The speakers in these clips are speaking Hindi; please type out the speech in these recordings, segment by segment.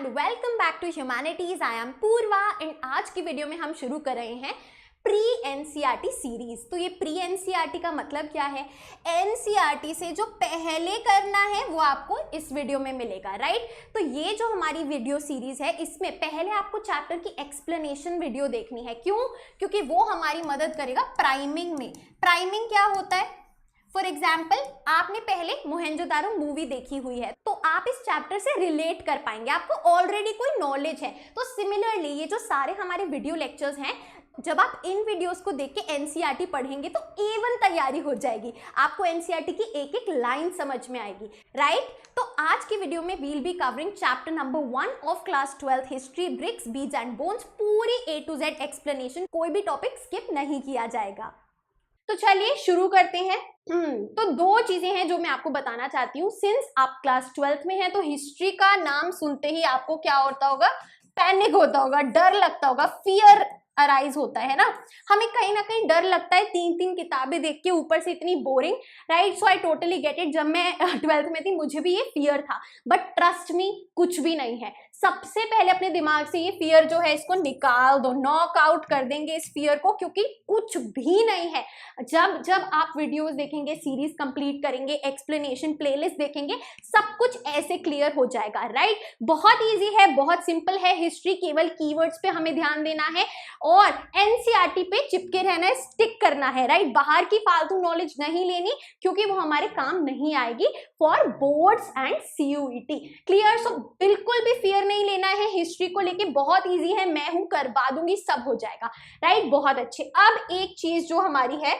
And welcome back to humanities. I am Purva and आज की वीडियो में हम शुरू कर रहे हैं प्री एनसीईआरटी सीरीज। तो ये प्री एनसीईआरटी का मतलब क्या है? एनसीईआरटी से जो पहले करना है वो आपको इस वीडियो में मिलेगा, राइट? तो ये जो हमारी वीडियो सीरीज है इसमें पहले आपको चैप्टर की एक्सप्लेनेशन वीडियो देखनी है। क्यों? क्योंकि वो हमारी मदद करेगा प्राइमिंग में। प्राइमिंग क्या होता है? फॉर एग्जाम्पल, आपने पहले मोहनजोदारो मूवी देखी हुई है तो आप इस चैप्टर से रिलेट कर पाएंगे, आपको ऑलरेडी कोई नॉलेज है। तो सिमिलरली ये जो सारे हमारे वीडियो लेक्चर्स हैं, जब आप इन वीडियोस को देख के एनसीईआरटी पढ़ेंगे तो A1 तैयारी हो जाएगी, आपको एनसीईआरटी की एक एक लाइन समझ में आएगी, राइट? तो आज की वीडियो में will be covering chapter number 1 of class 12 history, bricks, beads and bones. पूरी A to Z एक्सप्लेनेशन, कोई भी टॉपिक स्किप नहीं किया जाएगा। तो चलिए शुरू करते हैं। तो दो चीजें हैं जो मैं आपको बताना चाहती हूँ। सिंस आप क्लास 12th में हैं तो हिस्ट्री का नाम सुनते ही आपको क्या होता होगा? पैनिक होता होगा, डर लगता होगा, फियर अराइज होता है ना। हमें कहीं ना कहीं डर लगता है 3-3 किताबें देख के, ऊपर से इतनी boring, right? So I totally get it. जब मैं 12th में थी मुझे भी ये फियर था, बट ट्रस्ट मी कुछ भी नहीं है। सबसे पहले अपने दिमाग से ये फियर जो है इसको निकाल दो, नॉक आउट कर देंगे इस फियर को, क्योंकि कुछ भी नहीं है। जब जब आप वीडियोस देखेंगे, सीरीज कंप्लीट करेंगे, एक्सप्लेनेशन प्लेलिस्ट देखेंगे, सब कुछ ऐसे क्लियर हो जाएगा, राइट? बहुत इजी है, बहुत सिंपल है। हिस्ट्री केवल कीवर्ड्स पे हमें ध्यान देना है और एनसीईआरटी पे चिपके रहना है, स्टिक करना है, राइट? बाहर की फालतू नॉलेज नहीं लेनी क्योंकि वो हमारे काम नहीं आएगी for boards and CUET. Clear? So बिल्कुल भी फियर नहीं लेना है हिस्ट्री को लेके, बहुत इजी है, मैं हूं, करवा दूंगी, सब हो जाएगा, राइट? बहुत अच्छे। अब एक चीज जो हमारी है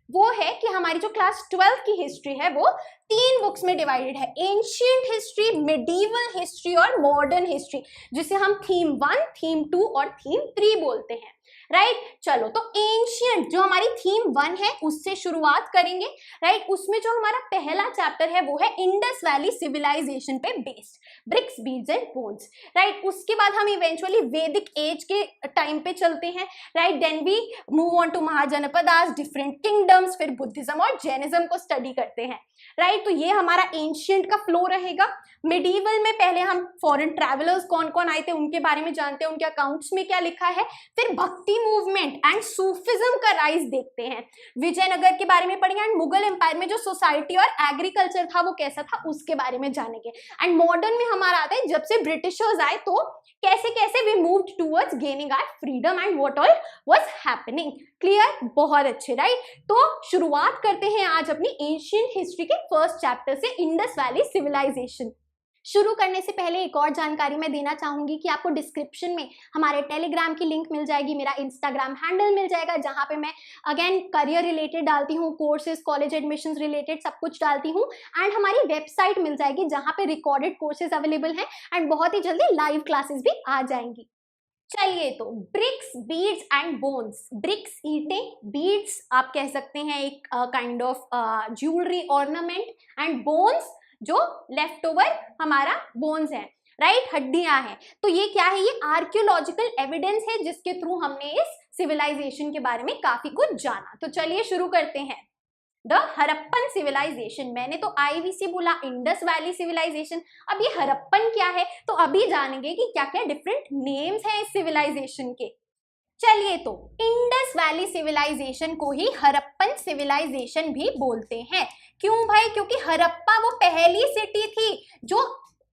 वो है कि हमारी जो क्लास 12 की हिस्ट्री है वो 3 बुक्स में डिवाइडेड है, एंशिएंट हिस्ट्री, मिडीवल हिस्ट्री और मॉडर्न हिस्ट्री, जिसे हम थीम 1, थीम 2 और थीम 3 बोलते हैं, राइट? चलो, तो एंशिएंट जो हमारी थीम 1 है उससे शुरुआत करेंगे, राइट? उसमें जो हमारा पहला चैप्टर है वो है इंडस वैली सिविलाइजेशन पे based, bricks, beads and bones, right? उसके बाद हम इवेंचुअली वैदिक एज के टाइम पे चलते हैं, right? Then we move on to Mahajanapadas, different kingdoms, फिर बुद्धिज्म और जैनिज्म को स्टडी करते हैं, राइट? तो ये हमारा एंशिएंट का फ्लो रहेगा। मिडीवल में पहले हम फॉरेन ट्रैवलर्स कौन कौन आए थे उनके बारे में जानते हैं, उनके अकाउंट्स में क्या लिखा है। फिर भक्ति मूवमेंट एंड सूफिज्म का राइज देखते हैं, विजयनगर के बारे में पढ़ेंगे, एंड मुगल एम्पायर में जो सोसाइटी और एग्रीकल्चर था वो कैसा था उसके बारे में जानेंगे। एंड मॉडर्न में हमारा आता है जब से ब्रिटिशर्स आए तो कैसे कैसे we moved towards gaining our freedom and what all was happening. Clear? बहुत अच्छे, राइट? तो शुरुआत करते हैं आज अपनी एंशिएंट हिस्ट्री के फर्स्ट चैप्टर से, इंडस वैली सिविलाइजेशन। शुरू करने से पहले एक और जानकारी मैं देना चाहूंगी कि आपको डिस्क्रिप्शन में हमारे टेलीग्राम की लिंक मिल जाएगी, मेरा इंस्टाग्राम हैंडल मिल जाएगा जहां पे मैं अगेन करियर रिलेटेड डालती हूँ, कोर्सेज, कॉलेज एडमिशंस रिलेटेड सब कुछ डालती हूँ। एंड हमारी वेबसाइट मिल जाएगी जहां पे रिकॉर्डेड कोर्सेज अवेलेबल हैं एंड बहुत ही जल्दी लाइव क्लासेस भी आ जाएंगी। चलिए, तो bricks, beads and bones. Bricks ईंटें, बीड्स आप कह सकते हैं एक kind of jewellery ornament, and bones जो लेफ्ट ओवर हमारा बोन्स है, राइट? हड्डियां हैं। तो ये क्या है? ये आर्कियोलॉजिकल एविडेंस है जिसके थ्रू हमने इस सिविलाइजेशन के बारे में काफी कुछ जाना। तो चलिए शुरू करते हैं। द हड़प्पन सिविलाइजेशन, मैंने तो आईवीसी बोला, इंडस वैली सिविलाइजेशन। अब ये हड़प्पन क्या है तो अभी जानेंगे कि क्या क्या डिफरेंट नेम्स हैं इस सिविलाइजेशन के। चलिए, तो इंडस वैली सिविलाइजेशन को ही हड़प्पन सिविलाइजेशन भी बोलते हैं। क्यों भाई? क्योंकि हड़प्पा वो पहली सिटी थी जो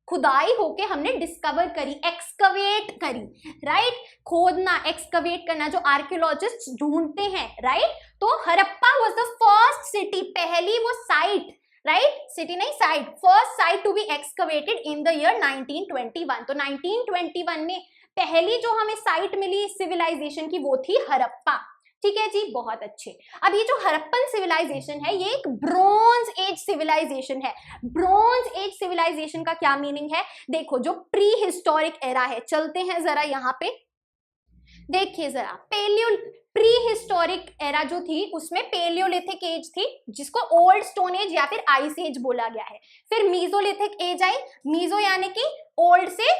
खुदाई होके हमने डिस्कवर करी, एक्सकवेट करी, राइट? खोदना, एक्सकवेट करना जो आर्कियोलॉजिस्ट ढूंढते हैं, राइट? तो Harappa was the first city, पहली वो साइट, राइट? सिटी नहीं, site, first site to be excavated in the year 1921। तो 1921 में पहली जो हमें साइट मिली सिविलाइजेशन की वो थी हड़प्पा। ठीक है जी, बहुत अच्छे। अब ये जो हड़प्पन सिविलाइजेशन है ये एक ब्रॉन्ज एज सिविलाइजेशन है। ब्रॉन्ज एज सिविलाइजेशन का क्या मीनिंग है? देखो, जो प्री हिस्टोरिक एरा है, चलते हैं जरा यहाँ पे, देखिए जरा। प्री हिस्टोरिक एरा जो थी उसमें पेलियोलिथिक एज थी जिसको ओल्ड स्टोन एज या फिर आइस एज बोला गया है। फिर मीजोलिथिक एज आई, मीजो यानी कि ओल्ड से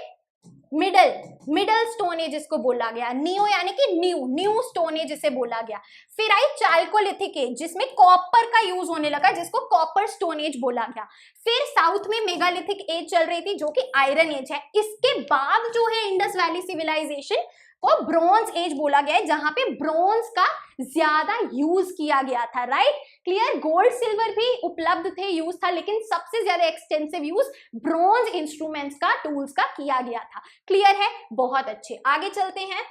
मिडल स्टोन एज इसको बोला गया, नियो यानी कि न्यू स्टोन एज इसे बोला गया। फिर आई चाल्कोलिथिक एज जिसमें कॉपर का यूज होने लगा, जिसको कॉपर स्टोन एज बोला गया। फिर साउथ में मेगालिथिक एज चल रही थी जो कि आयरन एज है। इसके बाद जो है इंडस वैली सिविलाइजेशन को ब्रॉन्ज एज बोला गया है, जहां पे ब्रॉन्ज का ज्यादा यूज किया गया था, राइट। क्लियर, गोल्ड सिल्वर भी उपलब्ध थे, यूज था, लेकिन सबसे ज्यादा एक्सटेंसिव यूज ब्रॉन्ज इंस्ट्रूमेंट्स का, टूल्स का किया गया था। क्लियर है, बहुत अच्छे। आगे चलते हैं।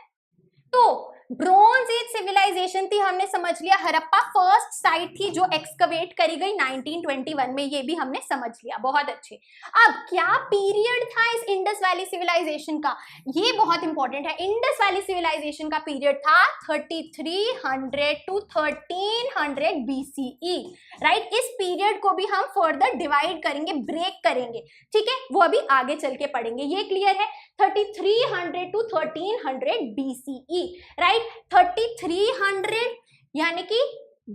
तो ब्रॉन्ज एज सिविलाइजेशन थी, हमने समझ लिया। हड़प्पा फर्स्ट साइट थी जो एक्सकवेट करी गई 1921 में, ये भी हमने समझ लिया, बहुत अच्छे। अब क्या पीरियड था इस इंडस वैली सिविलाइजेशन का, ये बहुत इंपॉर्टेंट है। इंडस वैली सिविलाइजेशन का पीरियड था 3300 to 1300 BCE, राइट। इस पीरियड को भी हम फर्दर डिवाइड करेंगे, ब्रेक करेंगे, ठीक है, वो अभी आगे चल के पढ़ेंगे। ये क्लियर है, 3300 to 1300 BCE, राइट। 3300 यानी कि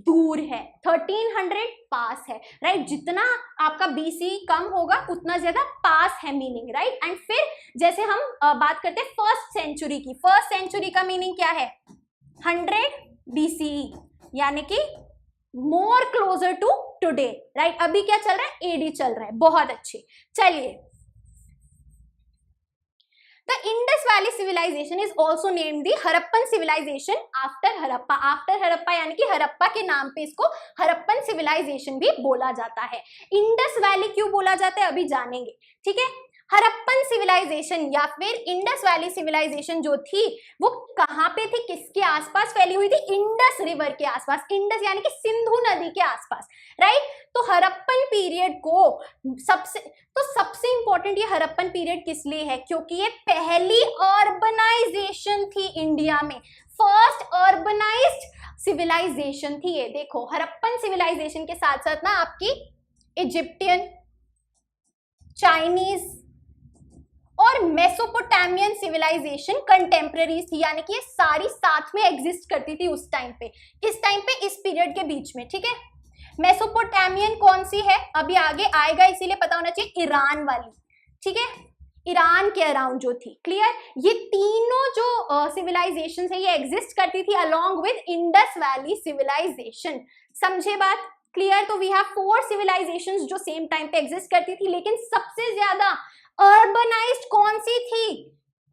दूर है, 1300 पास है, राइट। जितना आपका BC कम होगा उतना ज्यादा पास है मीनिंग, राइट। एंड फिर जैसे हम बात करते हैं फर्स्ट सेंचुरी की, फर्स्ट सेंचुरी का मीनिंग क्या है, 100 BCE यानी कि more closer to today, right. अभी क्या चल रहा है, AD चल रहा है, बहुत अच्छे। चलिए, The Indus Valley civilization is also named the Harappan civilization after Harappa. After Harappa यानी कि हड़प्पा के नाम पे इसको हड़प्पन सिविलाइजेशन भी बोला जाता है। इंडस वैली क्यों बोला जाता है अभी जानेंगे, ठीक है। हड़प्पन सिविलाइजेशन या फिर इंडस वैली सिविलाइजेशन जो थी वो कहाँ पे थी, किसके आसपास फैली हुई थी, इंडस रिवर के आसपास, इंडस यानी कि सिंधु नदी के आसपास, राइट। तो हड़प्पन पीरियड को सबसे इंपॉर्टेंट ये हड़प्पन पीरियड किस लिए है, क्योंकि ये पहली अर्बनाइजेशन थी इंडिया में, फर्स्ट अर्बनाइज्ड सिविलाइजेशन थी ये। देखो, हड़प्पन सिविलाइजेशन के साथ साथ ना आपकी इजिप्टियन, चाइनीज और मेसोपोटामियन सिविलाइजेशन कंटेम्पररीज थी, यानी कि ये सारी साथ में एग्जिस्ट करती थी उस टाइम पे। किस टाइम पे, इस पीरियड के बीच में, ठीक है। मेसोपोटामियन कौन सी है, अभी आगे आएगा, इसीलिए पता होना चाहिए, ईरान वाली, ठीक है, ईरान के अराउंड जो थी। क्लियर, ये तीनों जो सिविलाइजेशन है ये एग्जिस्ट करती थी along with Indus valley civilisation. समझे बात, क्लियर। तो वी हैव 4 सिविलाइजेशंस जो सेम टाइम पे एग्जिस्ट करती थी, लेकिन सबसे ज्यादा अर्बनाइज्ड कौन सी थी,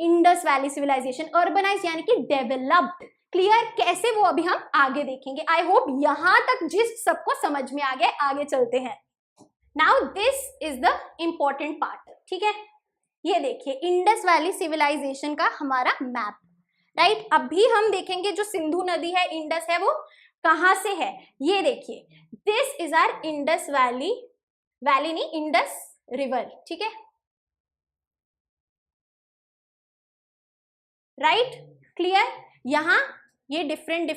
इंडस वैली सिविलाइजेशन। अर्बनाइज्ड यानी कि डेवलप्ड। क्लियर, कैसे वो अभी हम आगे देखेंगे। आई होप यहां तक जिस सबको समझ में आ गया, आगे चलते हैं। Now this is the important part, ठीक है। ये देखिए इंडस वैली सिविलाइजेशन का हमारा मैप, राइट। अभी हम देखेंगे जो सिंधु नदी है, इंडस है, वो कहां से है, ये देखिए, this is our Indus valley, valley नहीं, इंडस रिवर, ठीक है, राइट। क्लियर, यहां ये डिफरेंट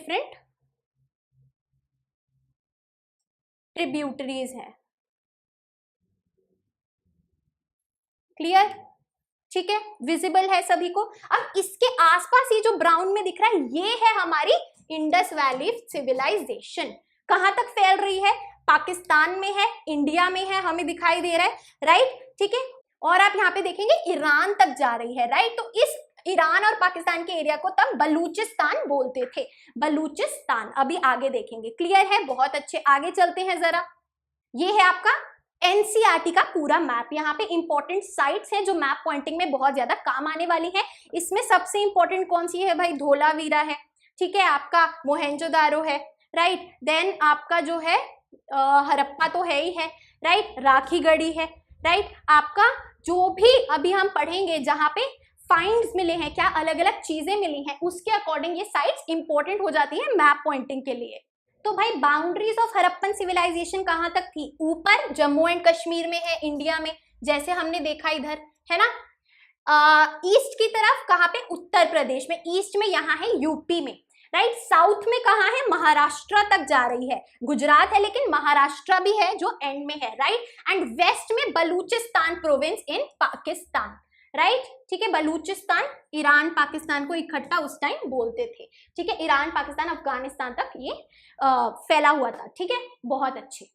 ट्रिब्यूटरीज है, क्लियर, ठीक है, विजिबल है सभी को। अब इसके आसपास ये जो ब्राउन में दिख रहा है ये है हमारी इंडस वैली सिविलाइजेशन। कहां तक फैल रही है, पाकिस्तान में है, इंडिया में है, हमें दिखाई दे रहा है, राइट, ठीक है। और आप यहाँ पे देखेंगे ईरान तक जा रही है, राइट। तो इस ईरान और पाकिस्तान के एरिया को तब बलूचिस्तान बोलते थे, बलूचिस्तान, अभी आगे देखेंगे। क्लियर है, बहुत अच्छे। आगे चलते हैं जरा। ये है आपका एनसीईआरटी का पूरा मैप। यहाँ पे इंपॉर्टेंट साइट्स हैं जो मैप पॉइंटिंग में बहुत ज्यादा काम आने वाली है। इसमें सबसे इंपॉर्टेंट कौन सी है भाई, धोलावीरा है, ठीक है, आपका मोहेंजोदारो है, राइट। देन आपका जो है हड़प्पा तो है ही है, राइट, राखीगढ़ी है, राइट। आपका जो भी अभी हम पढ़ेंगे जहाँ पे फाइंड्स मिले हैं, क्या अलग अलग चीजें मिली हैं, उसके अकॉर्डिंग ये साइट्स इंपॉर्टेंट हो जाती है मैप पॉइंटिंग के लिए। तो भाई बाउंड्रीज ऑफ हड़प्पन सिविलाइजेशन कहाँ तक थी, ऊपर जम्मू एंड कश्मीर में है, इंडिया में, जैसे हमने देखा इधर है ना। ईस्ट की तरफ कहाँ पे, उत्तर प्रदेश में, ईस्ट में यहाँ है यूपी में, राइट। साउथ में कहाँ है, महाराष्ट्र तक जा रही है, गुजरात है लेकिन महाराष्ट्र भी है जो एंड में है, राइट। एंड वेस्ट में बलूचिस्तान प्रोविंस इन पाकिस्तान, राइट, ठीक है। बलूचिस्तान ईरान पाकिस्तान को इकट्ठा उस टाइम बोलते थे, ठीक है। ईरान पाकिस्तान अफगानिस्तान तक ये फैला हुआ था, ठीक है, बहुत अच्छे।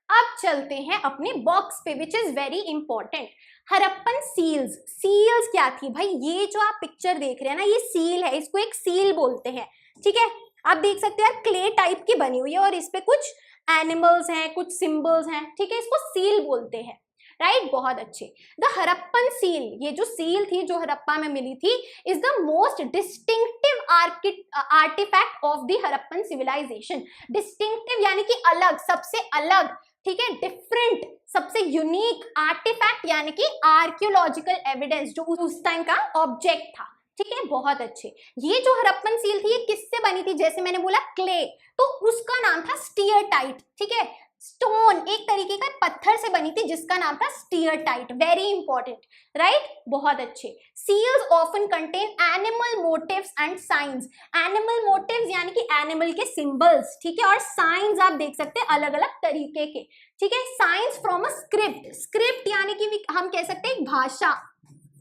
अब चलते हैं अपने बॉक्स पे, which is very important. Harappan seals. Seals क्या थी भाई? ये जो आप पिक्चर देख रहे हैं ना, ये सील है, इसको एक सील बोलते हैं, ठीक है। आप देख सकते हैं क्ले टाइप की बनी हुई है और इस पे कुछ एनिमल्स हैं, कुछ सिंबल्स हैं, ठीक है, इसको सील बोलते हैं, राइट। बहुत अच्छे। द हड़प्पन सील, ये जो सील थी जो हड़प्पा में मिली थी, is the most distinctive artefact of the Harappan civilisation. Distinctive यानी कि अलग, सबसे अलग, ठीक है, डिफरेंट, सबसे यूनिक, आर्टिफैक्ट यानी कि आर्कियोलॉजिकल एविडेंस, जो उस टाइम का ऑब्जेक्ट था, ठीक है। बहुत अच्छे। ये जो हड़प्पन सील थी ये किससे बनी थी? जैसे मैंने बोला क्ले, तो उसका नाम था स्टीयरटाइट, ठीक है। स्टोन, एक तरीके का पत्थर से बनी थी जिसका नाम था स्टीयरटाइट। Very important, right. बहुत अच्छे। Seals often contain animal motifs and signs. Animal motifs यानी कि एनिमल के सिंबल्स, ठीक है, और साइंस आप देख सकते हैं अलग अलग तरीके के, ठीक है। Science from a script. Script यानी कि हम कह सकते हैं एक भाषा,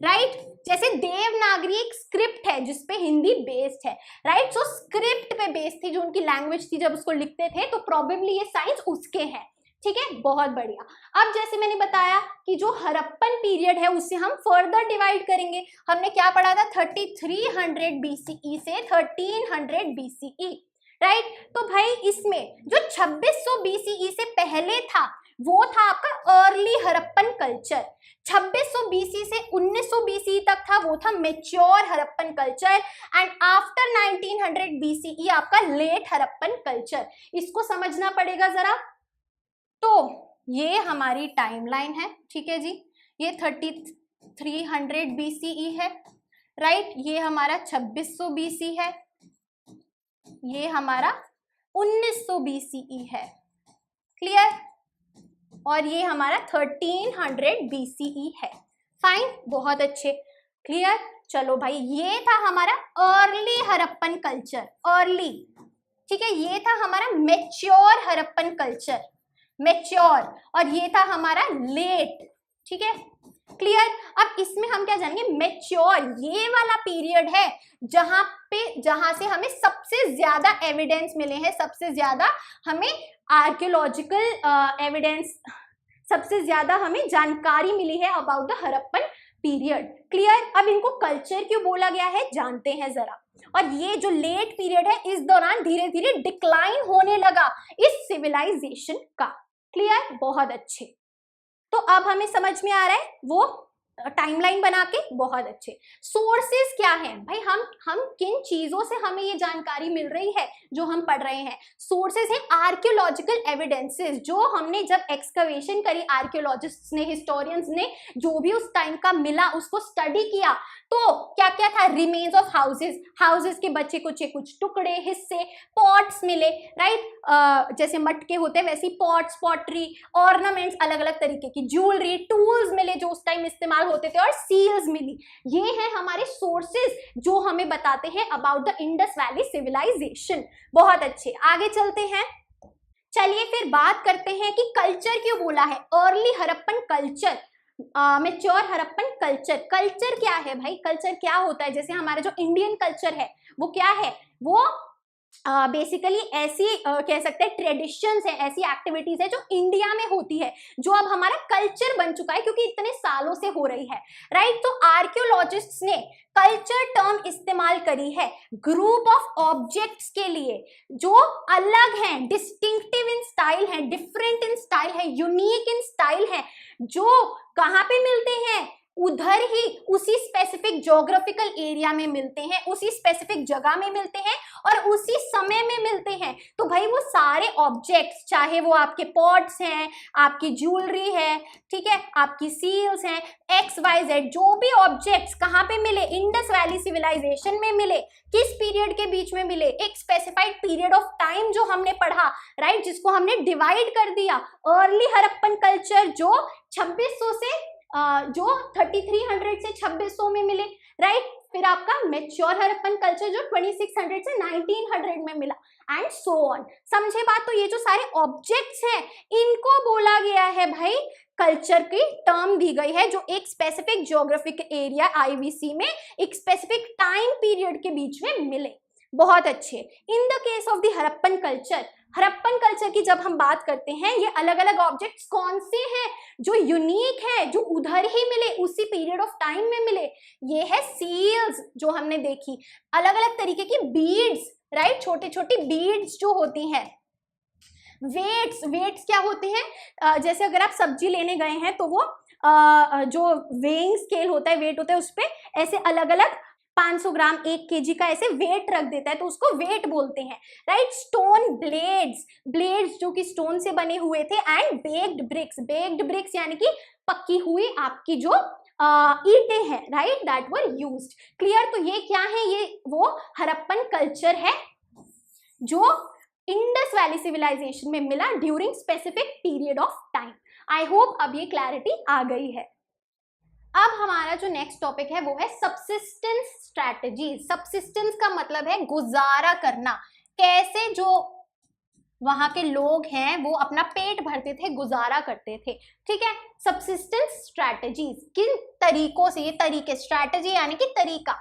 राइट। जैसे देवनागरी एक स्क्रिप्ट है जिसपे हिंदी बेस्ड है, राइट। सो स्क्रिप्ट पे बेस्ड थी, जो उनकी लैंग्वेज थी, जब उसको लिखते थे तो प्रोबेबली ये साइंस उसके हैं, ठीक है। बहुत बढ़िया। अब जैसे मैंने बताया कि जो हड़प्पन पीरियड है उसे हम फर्दर डिवाइड करेंगे। हमने क्या पढ़ा था? 3300 BCE से 1300 BCE, राइट। तो भाई इसमें जो 2600 BCE से पहले था वो था आपका अर्ली हड़प्पन कल्चर। 2600 BC से 1900 BC तक था, वो था mature Harappan culture. And after 1900 BCE आपका लेट हड़प्पन कल्चर। इसको समझना पड़ेगा जरा। तो ये हमारी टाइमलाइन है, ठीक है जी। ये 3300 BCE है, राइट। ये हमारा 2600 BC है, ये हमारा 1900 BCE है, क्लियर। और ये हमारा 1300 BCE है, फाइन। बहुत अच्छे, क्लियर। चलो भाई, ये था हमारा अर्ली हड़प्पन कल्चर, अर्ली, ठीक है। ये था हमारा मेच्योर हड़प्पन कल्चर, मेच्योर। और ये था हमारा लेट, ठीक है, क्लियर। अब इसमें हम क्या जानेंगे? मेच्योर ये वाला पीरियड है जहां से हमें सबसे ज्यादा एविडेंस मिले हैं, सबसे ज्यादा हमें आर्कियोलॉजिकल एविडेंस, सबसे ज्यादा हमें जानकारी मिली है about the Harappan period, clear. अब इनको कल्चर क्यों बोला गया है जानते हैं जरा। और ये जो लेट पीरियड है, इस दौरान धीरे धीरे डिक्लाइन होने लगा इस सिविलाइजेशन का, क्लियर। बहुत अच्छे। तो अब हमें समझ में आ रहा है वो टाइमलाइन बना के, बहुत अच्छे। सोर्सेस क्या है भाई? हम किन चीजों से हमें ये जानकारी मिल रही है जो हम पढ़ रहे हैं? सोर्सेस है आर्कियोलॉजिकल एविडेंसेस, जो हमने जब एक्सकवेशन करी, आर्कियोलॉजिस्ट्स ने, हिस्टोरियंस ने जो भी उस टाइम का मिला उसको स्टडी किया, तो क्या क्या था? रिमेन्स ऑफ हाउसेस, हाउसेस के बचे कुचे कुछ टुकड़े, हिस्से, पॉट्स मिले, राइट। जैसे मटके होते हैं वैसे पॉट्स, पॉटरी, ऑर्नामेंट्स, अलग अलग तरीके की ज्वेलरी, टूल्स मिले जो उस टाइम इस्तेमाल होते थे, और सील्स मिली। ये हैं हमारे सोर्सेस जो हमें बताते हैं about the Indus valley civilisation. बहुत अच्छे, आगे चलते हैं। चलिए फिर बात करते हैं कि कल्चर क्यों बोला है, early Harappan culture, mature Harappan culture. Culture क्या है भाई? कल्चर क्या होता है? जैसे हमारा जो इंडियन कल्चर है वो क्या है? वो बेसिकली ऐसी कह सकते हैं ट्रेडिशंस है, ऐसी एक्टिविटीज है जो इंडिया में होती है, जो अब हमारा कल्चर बन चुका है क्योंकि इतने सालों से हो रही है, राइट। तो आर्कियोलॉजिस्ट्स ने कल्चर टर्म इस्तेमाल करी है ग्रुप ऑफ ऑब्जेक्ट्स के लिए जो अलग हैं, डिस्टिंक्टिव इन स्टाइल हैं, डिफरेंट इन स्टाइल है, यूनिक इन स्टाइल है, जो कहाँ पे मिलते हैं? उधर ही उसी स्पेसिफिक ज्योग्राफिकल एरिया में मिलते हैं, उसी स्पेसिफिक जगह में मिलते हैं और उसी समय में मिलते हैं। तो भाई वो सारे ऑब्जेक्ट्स, चाहे वो आपके पॉट्स हैं, आपकी ज्वेलरी है, ठीक है, आपकी सील्स हैं, XYZ, जो भी ऑब्जेक्ट्स कहाँ पे मिले? इंडस वैली सिविलाइजेशन में मिले। किस पीरियड के बीच में मिले? एक स्पेसिफाइड पीरियड ऑफ टाइम जो हमने पढ़ा, राइट, जिसको हमने डिवाइड कर दिया। अर्ली हड़प्पन कल्चर जो 2600 से जो 3300 से 2600 में मिले, राइट। फिर आपका मेच्योर हड़प्पन कल्चर जो 2600 से 1900 में मिला, एंड सो ऑन। समझे बात? तो ये जो सारे ऑब्जेक्ट्स हैं इनको बोला गया है भाई, कल्चर की टर्म दी गई है, जो एक स्पेसिफिक ज्योग्राफिक एरिया IVC में एक स्पेसिफिक टाइम पीरियड के बीच में मिले। बहुत अच्छे। In the case of the Harappan culture, Harappan culture की जब हम बात करते हैं, ये अलग अलग ऑब्जेक्ट्स कौन से हैं जो यूनिक है, जो उधर ही मिले, उसी पीरियड ऑफ टाइम में मिले? ये है सील्स जो हमने देखी, अलग अलग तरीके की बीड्स, राइट, छोटी छोटी बीड्स जो होती हैं। वेट्स क्या होते हैं? जैसे अगर आप सब्जी लेने गए हैं तो वो जो वेइंग स्केल होता है, वेट होता है, उस पे ऐसे अलग अलग 500 ग्राम 1 केजी का ऐसे वेट रख देता है, तो उसको वेट बोलते हैं, राइट। स्टोन ब्लेड्स जो कि स्टोन से बने हुए थे, एंड बेक्ड ब्रिक्स यानी कि पक्की हुई आपकी जो ईंटें हैं, right, that were used. Clear? तो ये क्या है? ये वो हड़प्पन कल्चर है जो इंडस वैली सिविलाइजेशन में मिला during specific period of time. I hope अब ये क्लैरिटी आ गई है। अब हमारा जो नेक्स्ट टॉपिक है वो है सबसिस्टेंस स्ट्रैटेजी। सबसिस्टेंस का मतलब है गुजारा करना, कैसे जो वहां के लोग हैं वो अपना पेट भरते थे, गुजारा करते थे, ठीक है। सबसिस्टेंस स्ट्रैटेजीज, किन तरीकों से, ये तरीके, स्ट्रैटेजी यानी कि तरीका,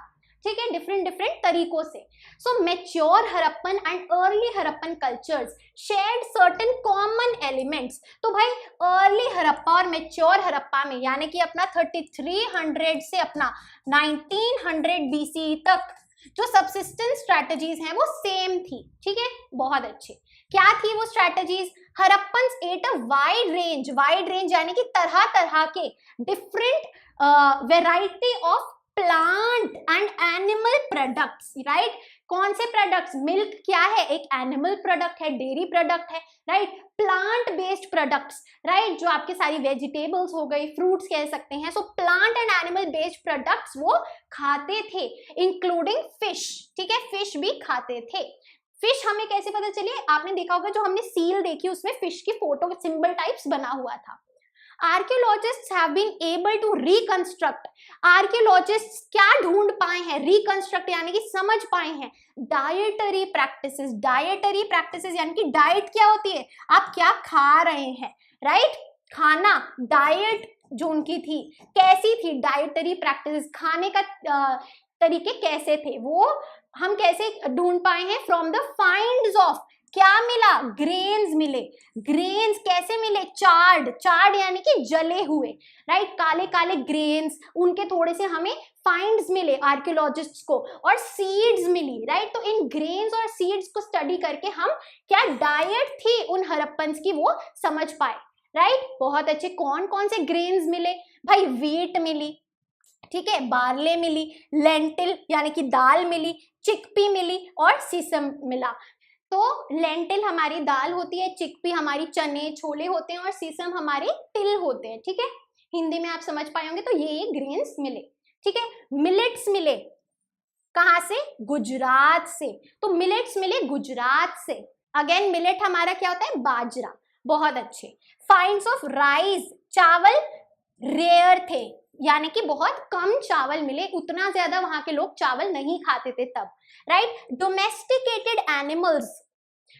ठीक है, डिफरेंट तरीकों से। So mature Harappan and early Harappan cultures shared certain common elements. तो भाई अर्ली हड़प्पा और मैच्योर हड़प्पा में, यानी कि अपना 3300 से अपना 1900 BCE तक जो सबसिस्टेंस स्ट्रैटेजीज हैं वो सेम थी, ठीक है, बहुत अच्छे। क्या थी वो strategies? Harappans at a wide range यानी कि तरह तरह के different variety of plant and animal products, right. कौन से प्रोडक्ट्स? मिल्क क्या है? एक एनिमल प्रोडक्ट है, डेयरी प्रोडक्ट है, right. Plant based products, right, जो आपके सारी वेजिटेबल्स हो गई, फ्रूट्स कह सकते हैं। So plant and animal based products वो खाते थे, इंक्लूडिंग फिश, ठीक है, फिश भी खाते थे। फिश हमें कैसे पता चली? आपने देखा होगा जो हमने सील देखी उसमें फिश की फोटो सिंबल टाइप्स बना हुआ था। Archaeologists have been able to reconstruct, archaeologists क्या ढूंढ पाए हैं? रिकंस्ट्रक्ट यानी कि समझ पाए हैं डाइटरी प्रैक्टिसेस यानी कि डाइट क्या होती है, आप क्या खा रहे हैं, राइट। खाना, डाइट जो उनकी थी कैसी थी, डाइटरी प्रैक्टिसेस, खाने का तरीके कैसे थे, वो हम कैसे ढूंढ पाए हैं? फ्रॉम द फाइंड्स ऑफ, क्या मिला? ग्रेन्स मिले। ग्रेन्स कैसे मिले? चार्ड यानी कि जले हुए, राइट, काले काले ग्रेन्स, उनके थोड़े से हमें फाइंड्स मिले आर्कियोलॉजिस्ट्स को, और सीड्स मिली, राइट। तो इन ग्रेन्स और सीड्स को स्टडी करके हम क्या डाइट थी उन हड़प्पन्स की वो समझ पाए, राइट, बहुत अच्छे। कौन कौन से ग्रेन्स मिले भाई? व्हीट मिली, ठीक है, बार्ले मिली, लेंटिल यानी कि दाल मिली, चिकपी मिली, और सीसम मिला। तो लेंटिल हमारी दाल होती है, चिकपी हमारी चने छोले होते हैं, और सीसम हमारे तिल होते हैं, ठीक है, हिंदी में आप समझ पाए होंगे। तो ये ग्रेन्स मिले, ठीक है। मिलेट्स मिले कहाँ से? गुजरात से। तो मिलेट्स मिले गुजरात से। अगेन मिलेट हमारा क्या होता है? बाजरा, बहुत अच्छे। फाइंड्स ऑफ राइस, चावल रेयर थे, यानी कि बहुत कम चावल मिले, उतना ज्यादा वहां के लोग चावल नहीं खाते थे तब, राइट।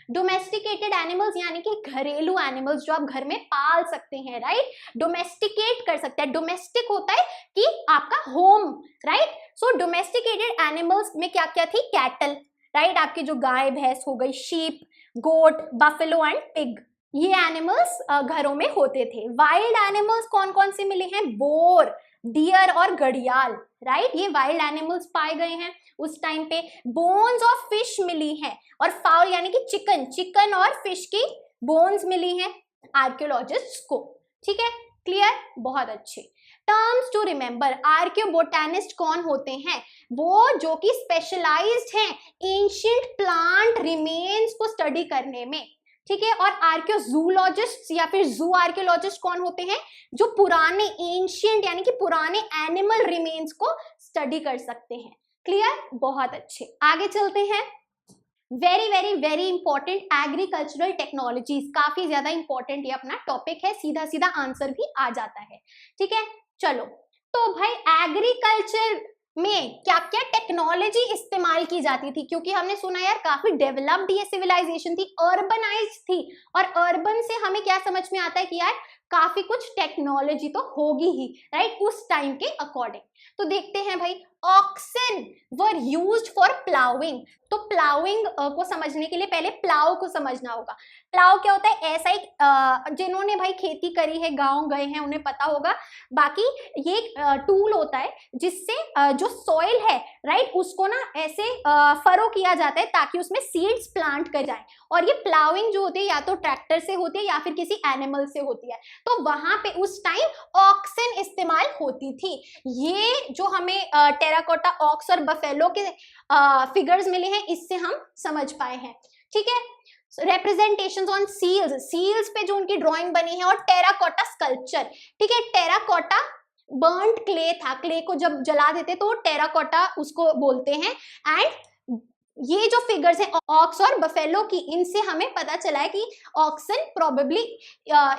डोमेस्टिकेटेड एनिमल्स यानी कि घरेलू एनिमल्स जो आप घर में पाल सकते हैं, राइट, डोमेस्टिकेट कर सकते हैं। डोमेस्टिक होता है कि आपका होम, राइट। सो डोमेस्टिकेटेड एनिमल्स में क्या क्या थी? कैटल, राइट, आपकी जो गाय भैंस हो गई, sheep, goat, buffalo and pig, ये एनिमल्स घरों में होते थे। वाइल्ड एनिमल्स कौन कौन से मिले हैं? बोर, डियर और घड़ियाल, राइट, ये वाइल्ड एनिमल्स पाए गए हैं उस टाइम पे। बोन्स ऑफ फिश मिली हैं, और फाउल यानी कि चिकन और फिश की बोन्स मिली हैं आर्कियोलॉजिस्ट्स को, ठीक है, क्लियर, बहुत अच्छे। टर्म्स टू रिमेंबर, आर्कियोबोटैनिस्ट कौन होते हैं? वो जो कि स्पेशलाइज्ड हैं एंशिएंट प्लांट रिमेन्स को स्टडी करने में, ठीक है। और आर्कियोजूलॉजिस्ट या फिर जू आर्कियोलॉजिस्ट कौन होते हैं? जो पुराने एंशिएंट यानी कि पुराने एनिमल रिमेन्स को स्टडी कर सकते हैं, क्लियर, बहुत अच्छे। आगे चलते हैं। Very very very important, agricultural technologies, काफी ज्यादा इंपॉर्टेंट ये अपना टॉपिक है, सीधा सीधा आंसर भी आ जाता है, ठीक है। चलो, तो भाई एग्रीकल्चर में क्या क्या टेक्नोलॉजी इस्तेमाल की जाती थी? क्योंकि हमने सुना यार काफी डेवलप्ड ये सिविलाइजेशन थी, अर्बनाइज्ड थी, और अर्बन से हमें क्या समझ में आता है कि यार काफी कुछ टेक्नोलॉजी तो होगी ही, राइट, उस टाइम के अकॉर्डिंग। तो देखते हैं भाई, oxen were used for ploughing. तो प्लाउइंग को समझने के लिए पहले प्लाव को समझना होगा। प्लाव क्या होता है? ऐसा एक जिन्होंने भाई खेती करी है, गांव गए हैं, उन्हें पता होगा। बाकी ये एक टूल होता है जिससे जो सॉइल है, राइट, उसको ना ऐसे फरो किया जाता है ताकि उसमें सीड्स प्लांट कर जाए। और ये प्लाउइंग जो होती है या तो ट्रैक्टर से होती है या फिर किसी एनिमल से होती है। तो वहां पे उस टाइम ऑक्सन इस्तेमाल होती थी। ये जो हमें टेराकोटा ऑक्स और बफेलो के फिगर्स मिले हैं, इससे हम समझ पाए हैं। ठीक है, representations on seals, seals पे जो उनकी ड्राइंग बनी है, और टेराकोटा स्कल्पचर। ठीक है, टेराकोटा बर्न्ड क्ले था, क्ले को जब जला देते तो टेराकोटा उसको बोलते हैं। एंड ये जो फिगर्स हैं ऑक्स और बफेलो की, इनसे हमें पता चला है कि ऑक्सन प्रोबेबली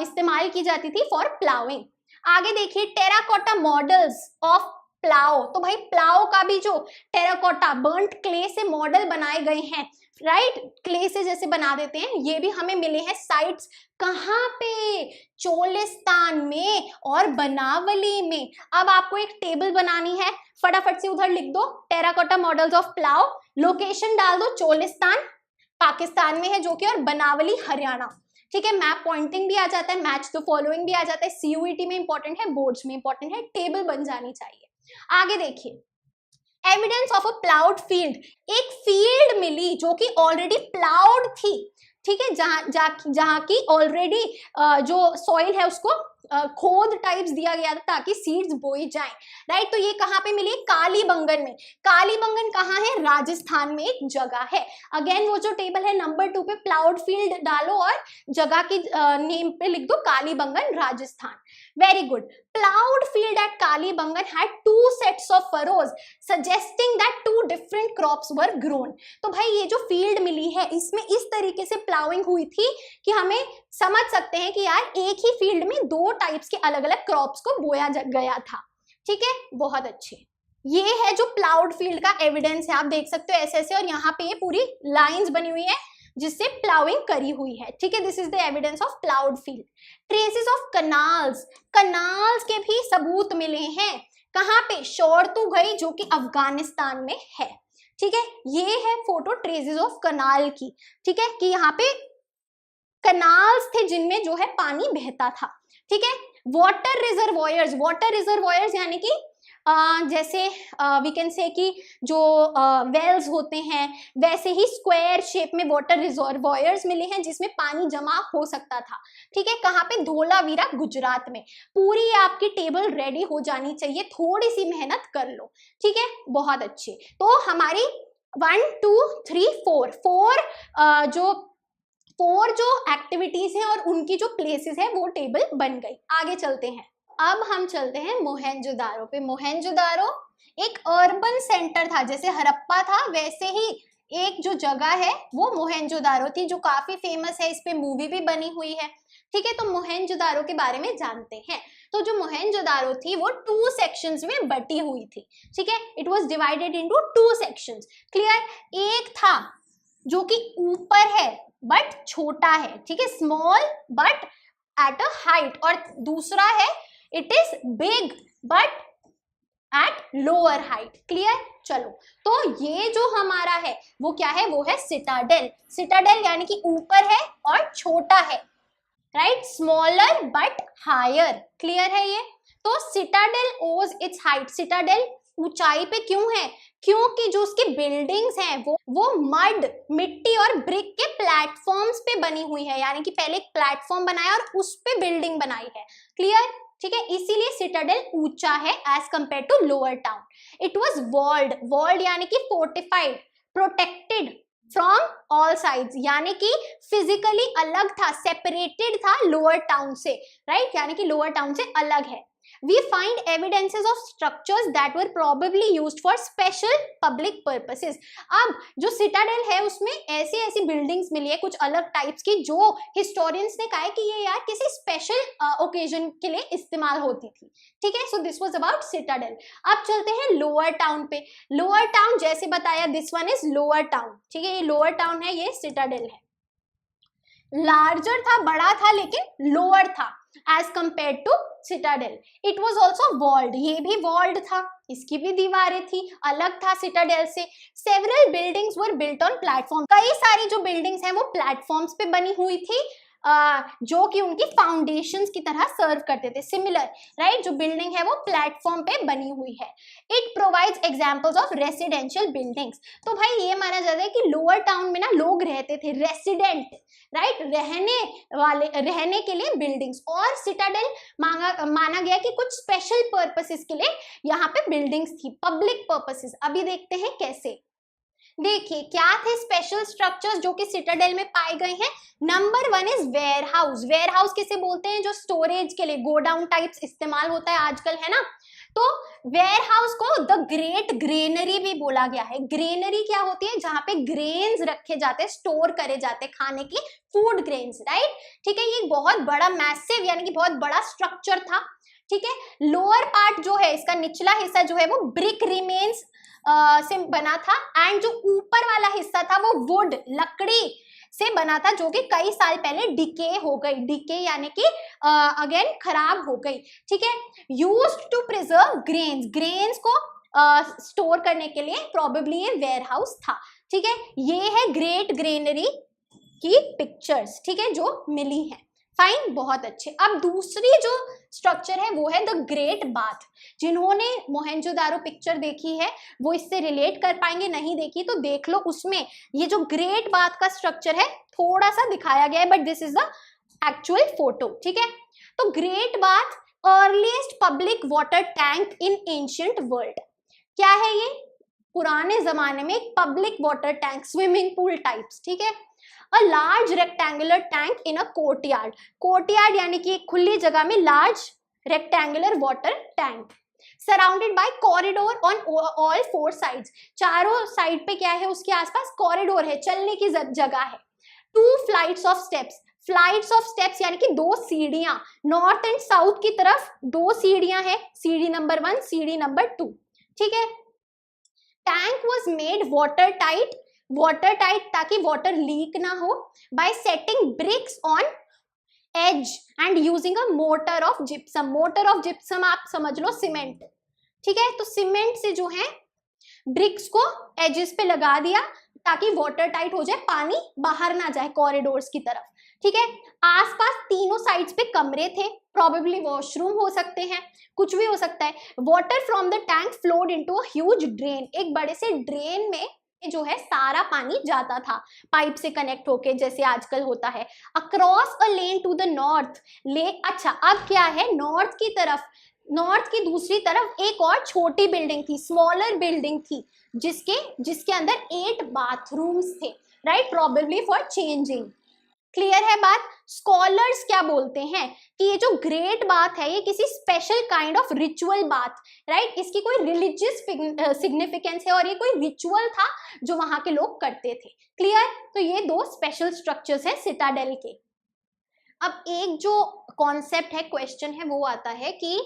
इस्तेमाल की जाती थी फॉर प्लाउइंग। आगे देखिए, टेराकोटा मॉडल्स ऑफ प्लाव। तो भाई प्लाव का भी जो टेराकोटा बर्न्ट क्ले से मॉडल बनाए गए हैं, राइट, क्ले से जैसे बना देते हैं, ये भी हमें मिले हैं साइट्स। कहाँ पे? चोलिस्तान में और बनावली में। अब आपको एक टेबल बनानी है, फटाफट से उधर लिख दो terracotta models of plough, location डाल दो, चोलिस्तान पाकिस्तान में है जो कि, और बनावली हरियाणा। ठीक है, मैप पॉइंटिंग भी आ जाता है, मैच द फॉलोइंग भी आ जाता है, सीयूईटी में इंपॉर्टेंट है, बोर्ड्स में इंपॉर्टेंट है, टेबल बन जानी चाहिए। आगे देखिए, evidence of a ploughed field. एक फील्ड मिली जो कि ऑलरेडी प्लाउड थी। ठीक है, जहां की ऑलरेडी जो सॉइल है उसको खोद टाइप्स दिया गया था ताकि सीड्स बोई जाएं, राइट। तो ये कहाँ पे मिली? कालीबंगन में। कालीबंगन कहाँ है? राजस्थान में एक जगह है। अगेन वो जो टेबल है नंबर 2 पे प्लाउड फील्ड डालो और जगह की नेम पे लिख दो Kalibangan, Rajasthan. Very good. Ploughed field at Kalibangan had 2 sets of furrows suggesting that 2 different crops were grown. तो भाई ये जो फील्ड मिली है इसमें इस तरीके से प्लाउइंग हुई थी कि हमें समझ सकते हैं कि यार एक ही फील्ड में 2 टाइप्स के अलग अलग क्रॉप्स को बोया गया था। ठीक है, बहुत अच्छे। ये है जो प्लाउड फील्ड का एविडेंस है, आप देख सकते हो ऐसे, और यहाँ पे ये पूरी लाइंस बनी हुई है जिससे प्लाउइंग करी हुई है। ठीक है, this is the evidence of ploughed field. Traces of canals, canals के भी सबूत मिले हैं। कहाँ पे? शोरतुगई जो कि अफगानिस्तान में है। ठीक है, ये है फोटो ट्रेसेस ऑफ कनाल की। ठीक है, कि यहाँ पे कनाल्स थे जिनमें जो है पानी बहता था। ठीक है, वाटर रिजर्वॉयर्स, वाटर रिजर्वॉयर्स यानी कि जैसे वी कैन से कि जो वेल्स होते हैं, वैसे ही स्क्वायर शेप में वाटर रिजर्वॉयर्स मिले हैं जिसमें पानी जमा हो सकता था। ठीक है, कहाँ पे? धोलावीरा, गुजरात में। पूरी आपकी टेबल रेडी हो जानी चाहिए, थोड़ी सी मेहनत कर लो। ठीक है, बहुत अच्छे। तो हमारी 1 2 3 4 जो एक्टिविटीज हैं और उनकी जो प्लेसेस है वो टेबल बन गई। आगे चलते हैं, अब हम चलते हैं मोहेंजोदारो पे। मोहेंजोदारो एक अर्बन सेंटर था, जैसे हड़प्पा था वैसे ही एक जो जगह है वो मोहेंजोदारो थी, जो काफी फेमस है, इस पे मूवी भी बनी हुई है। ठीक है, तो मोहेंजोदारो के बारे में जानते हैं। तो जो मोहेंजोदारो थी वो 2 सेक्शंस में बटी हुई थी। ठीक है, it was divided into 2 sections. Clear? एक था जो कि ऊपर है बट छोटा है, ठीक है, small but at a height, और दूसरा है it is big but at lower height. Clear? चलो, तो ये जो हमारा है वो क्या है? वो है सिटाडेल। सिटाडेल यानी कि ऊपर है और छोटा है, right, smaller but higher. Clear है ये? तो सिटाडेल ओज इट्स हाइट। सिटाडेल ऊंचाई पे क्यों है? क्योंकि जो उसकी बिल्डिंग्स हैं वो मड, मिट्टी और ब्रिक के प्लेटफॉर्म्स पे बनी हुई है, यानी कि पहले एक प्लेटफॉर्म बनाया और उस पे बिल्डिंग बनाई है। क्लियर? ठीक है, इसीलिए सिटाडेल ऊंचा है as compare to lower town. It was walled, walled यानी कि fortified, protected from all sides, यानी कि फिजिकली अलग था, सेपरेटेड था लोअर टाउन से, राइट, यानी कि लोअर टाउन से अलग है। We find evidences of structures that were probably used for special public purposes. अब जो सिटाडेल है उसमें ऐसी ऐसी बिल्डिंग्स मिली है कुछ अलग टाइप्स की, जो हिस्टोरियंस ने कहा है कि ये यार किसी स्पेशल ओकेजन के लिए इस्तेमाल होती थी। ठीक है, so this was about Citadel. अब चलते हैं लोअर टाउन पे। लोअर टाउन जैसे बताया, this one is lower town. ठीक है, ये लोअर टाउन है, ये सिटाडेल है। लार्जर था, बड़ा था, लेकिन लोअर था as compare to citadel. It was also walled, ये भी वॉल्ड था, इसकी भी दीवारें थी, अलग था सिटाडेल से। Several buildings were built on platform, कई सारी जो बिल्डिंग्स हैं वो प्लेटफॉर्म्स पे बनी हुई थी, जो कि उनकी फाउंडेशंस की तरह सर्व करते थे। सिमिलर राइट, जो बिल्डिंग है वो प्लेटफॉर्म पे बनी हुई है। It provides examples of residential buildings, तो भाई ये माना जाता है कि लोअर टाउन में ना लोग रहते थे, रेसिडेंट राइट, रहने के लिए बिल्डिंग्स। और सिटाडेल माना गया कि कुछ स्पेशल पर्पसेस के लिए यहाँ पे बिल्डिंग्स थी, पब्लिक पर्पसेस। अभी देखते हैं कैसे। देखिए क्या थे स्पेशल स्ट्रक्चर्स जो कि सिटाडेल में पाए गए हैं। Number 1 is warehouse. Warehouse किसे बोलते हैं, जो स्टोरेज के लिए गोडाउन टाइप्स इस्तेमाल होता है आजकल, है ना। तो वेयर हाउस को द ग्रेट ग्रेनरी भी बोला गया है। ग्रेनरी क्या होती है, जहां पे ग्रेन्स रखे जाते हैं, स्टोर करे जाते हैं खाने की, फूड ग्रेन्स राइट। ठीक है, ये बहुत बड़ा मैसिव यानी कि बहुत बड़ा स्ट्रक्चर था। ठीक है, लोअर पार्ट जो है, इसका निचला हिस्सा जो है वो ब्रिक रिमेन्स से बना था, एंड जो ऊपर वाला हिस्सा था वो वुड, लकड़ी से बना था, जो कि कई साल पहले डिके हो गई। डिके यानी कि अगेन खराब हो गई। ठीक है, used to preserve grains, grains को स्टोर करने के लिए प्रॉबेबली ये वेयर हाउस था। ठीक है, ये है ग्रेट ग्रेनरी की पिक्चर्स, ठीक है, जो मिली है। फाइन, बहुत अच्छे। अब दूसरी जो स्ट्रक्चर है वो है द ग्रेट बाथ। जिन्होंने मोहेंजोदारो पिक्चर देखी है वो इससे रिलेट कर पाएंगे, नहीं देखी तो देख लो, उसमें ये जो ग्रेट बाथ का स्ट्रक्चर है थोड़ा सा दिखाया गया है, but this is the actual photo. ठीक है, तो great bath earliest public water tank in ancient world. क्या है ये, पुराने जमाने में एक public water tank, swimming pool types. ठीक है, a large rectangular tank in a courtyard. Courtyard यानी कि एक खुली जगह में large rectangular water tank, surrounded by corridor on all 4 sides. चारों साइड पे क्या है, उसके आसपास कॉरिडोर है, चलने की जगह है। 2 flights of steps, flights of steps यानी कि 2 सीढ़ियां, नॉर्थ एंड साउथ की तरफ 2 सीढ़ियां हैं, सीढ़ी नंबर 1, सीढ़ी नंबर 2। ठीक है, tank was made water tight ताकि वाटर लीक ना हो, by setting bricks on edge and using a mortar of gypsum. Mortar of gypsum आप समझ लो सीमेंट। ठीक है, तो सीमेंट से जो है ब्रिक्स को एजेस पे लगा दिया ताकि वाटर टाइट हो जाए, पानी बाहर ना जाए कॉरिडोर्स की तरफ। ठीक है, आसपास तीनों साइड्स पे कमरे थे, प्रॉबेबली वॉशरूम हो सकते हैं, कुछ भी हो सकता है। Water from the tank flowed into a huge drain, एक बड़े से ड्रेन में जो है सारा पानी जाता था पाइप से कनेक्ट होके, जैसे आजकल होता है। Across a lane to the north lake. अच्छा, अब क्या है, नॉर्थ की तरफ, नॉर्थ की दूसरी तरफ एक और छोटी बिल्डिंग थी, स्मॉलर बिल्डिंग थी, जिसके अंदर 8 बाथरूम्स थे right, probably for changing. Clear है बात। स्कॉलर्स क्या बोलते हैं कि ये जो ग्रेट बाथ है ये किसी special kind of ritual bath, right, इसकी कोई रिलीजियस सिग्निफिकेंस है और ये कोई रिचुअल था जो वहां के लोग करते थे। क्लियर, तो ये 2 स्पेशल स्ट्रक्चर्स है सिटाडेल के। अब एक जो कॉन्सेप्ट है, क्वेश्चन है, वो आता है कि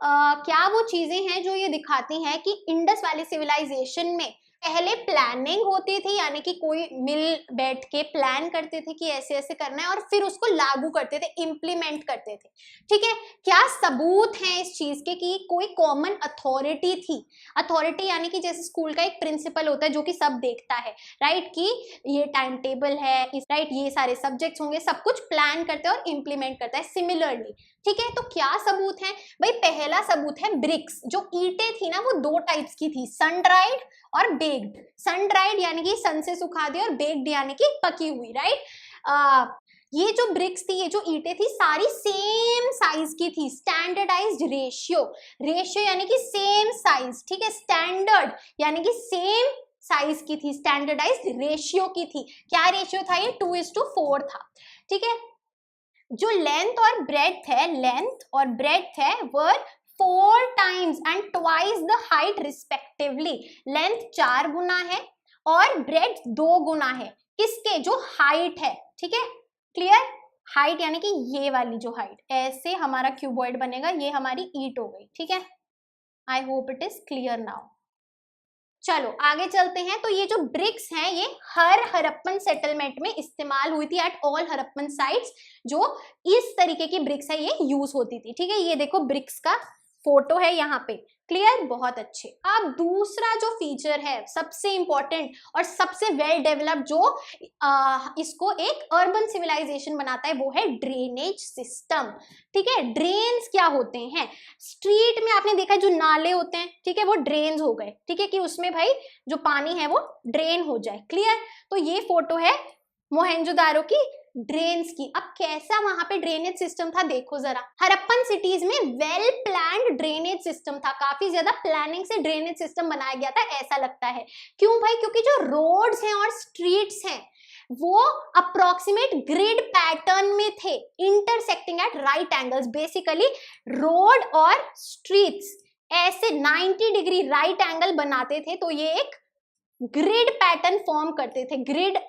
क्या वो चीजें हैं जो ये दिखाती हैं कि इंडस वैली सिविलाइजेशन में पहले प्लानिंग होती थी, यानी कि कोई मिल बैठ के प्लान करते थे कि ऐसे ऐसे करना है और फिर उसको लागू करते थे, इम्प्लीमेंट करते थे। ठीक है, क्या सबूत हैं इस चीज के कि कोई कॉमन अथॉरिटी थी। अथॉरिटी यानी कि जैसे स्कूल का एक प्रिंसिपल होता है जो कि सब देखता है राइट, कि ये टाइम टेबल है राइट, ये सारे सब्जेक्ट्स होंगे, सब कुछ प्लान करते हैं और इम्प्लीमेंट करता है सिमिलरली। ठीक है, तो क्या सबूत है भाई, पहला सबूत है ब्रिक्स। जो ईंटें थी ना वो 2 टाइप्स की थी, सन ड्राइड और बेक्ड। सन ड्राइड यानी कि सन से सुखा दी और बेक्ड यानी कि पकी हुई राइट। ये जो ब्रिक्स थी, ये जो ईंटें थी, सारी सेम साइज की थी, स्टैंडर्डाइज्ड रेशियो, रेशियो यानी कि सेम साइज। ठीक है, स्टैंडर्ड यानी कि सेम साइज की थी, स्टैंडर्डाइज्ड रेशियो की थी। क्या रेशियो था ये, 2:4 था। ठीक है, जो लेंथ और ब्रेड्थ है वर 4 times and twice the height respectively। Length 4 गुना है और ब्रेड्थ 2 गुना है, किसके, जो हाइट है। ठीक है, क्लियर, हाइट यानी कि ये वाली जो हाइट, ऐसे हमारा क्यूबॉइड बनेगा, ये हमारी ईंट हो गई। ठीक है, I hope it is clear now. चलो आगे चलते हैं। तो ये जो ब्रिक्स हैं ये हर हड़प्पन सेटलमेंट में इस्तेमाल हुई थी, एट ऑल हड़प्पन साइट्स जो इस तरीके की ब्रिक्स है ये यूज होती थी। ठीक है, ये देखो ब्रिक्स का फोटो है यहाँ पे, क्लियर, बहुत अच्छे। अब दूसरा जो फीचर है सबसे इंपॉर्टेंट और सबसे वेल डेवलप्ड जो इसको एक अर्बन सिविलाइजेशन बनाता है वो है ड्रेनेज सिस्टम। ठीक है, ड्रेन्स क्या होते हैं? स्ट्रीट में आपने देखा है जो नाले होते हैं, ठीक है, वो ड्रेन्स हो गए। ठीक है, कि उसमें भाई जो पानी है वो ड्रेन हो जाए, क्लियर। तो ये फोटो है मोहेंजोदारो की ड्रेन्स की। अब कैसा वहां पे ड्रेनेज सिस्टम था देखो जरा। हड़प्पन सिटीज में वेल प्लान्ड ड्रेनेज सिस्टम था, काफी ज्यादा प्लानिंग से ड्रेनेज सिस्टम बनाया गया था ऐसा लगता है। क्यों भाई? क्योंकि जो रोड्स हैं और स्ट्रीट्स हैं वो अप्रोक्सीमेट ग्रिड पैटर्न में थे, intersecting at right angles. Basically road और स्ट्रीट्स ऐसे 90 डिग्री राइट एंगल बनाते थे, तो ये एक ग्रिड पैटर्न फॉर्म करते थे। ग्रिड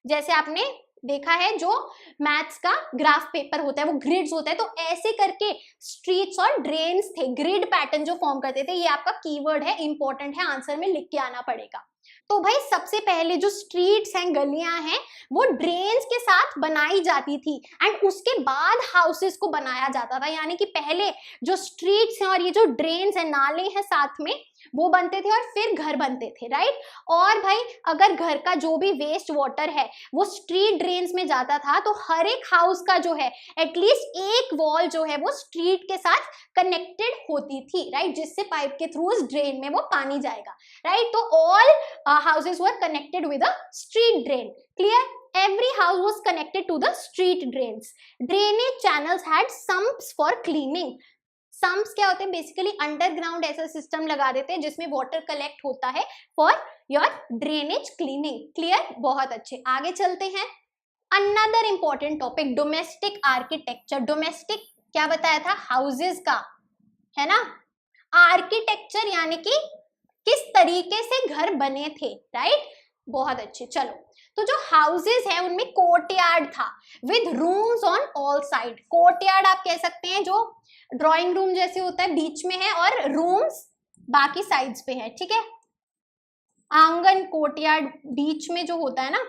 जैसे आपने देखा है जो मैथ्स का ग्राफ पेपर होता है वो ग्रिड्स होता है, तो ऐसे करके स्ट्रीट्स और ड्रेन्स थे, ग्रिड पैटर्न जो फॉर्म करते थे। ये आपका कीवर्ड है, इंपॉर्टेंट है, आंसर में लिख के आना पड़ेगा। तो भाई सबसे पहले जो स्ट्रीट्स हैं, गलियां हैं, वो ड्रेन्स के साथ बनाई जाती थी एंड उसके बाद हाउसेस को बनाया जाता था। यानी कि पहले जो स्ट्रीट्स हैं और ये जो ड्रेन्स हैं, नाले हैं साथ में, वो बनते थे और फिर घर बनते थे, राइट। और भाई अगर घर का जो भी वेस्ट वाटर है वो स्ट्रीट ड्रेन्स में जाता था, तो हर एक हाउस का जो है एटलीस्ट एक वॉल जो है वो स्ट्रीट के साथ कनेक्टेड होती थी, राइट, जिससे पाइप के थ्रू उस ड्रेन में वो पानी जाएगा, राइट। तो all houses were connected with a street drain, clear. Every house was connected to the street drains. Drainage channels had sumps for cleaning. Sumps क्या होते हैं? बेसिकली अंडरग्राउंड ऐसा सिस्टम लगा देते हैं जिसमें वाटर कलेक्ट होता है for your drainage cleaning, clear, बहुत अच्छे। आगे चलते हैं। Another important topic, domestic architecture. Domestic क्या बताया था? हाउसेस का, है ना। आर्किटेक्चर यानी कि किस तरीके से घर बने थे, राइट, बहुत अच्छे। चलो, तो जो हाउसेस है उनमें कोर्टयार्ड था with rooms on all side. Courtyard आप कह सकते हैं जो ड्राइंग रूम जैसे होता है, बीच में है, और रूम्स बाकी साइड्स पे है, ठीक है। आंगन, कोर्टयार्ड बीच में जो होता है ना।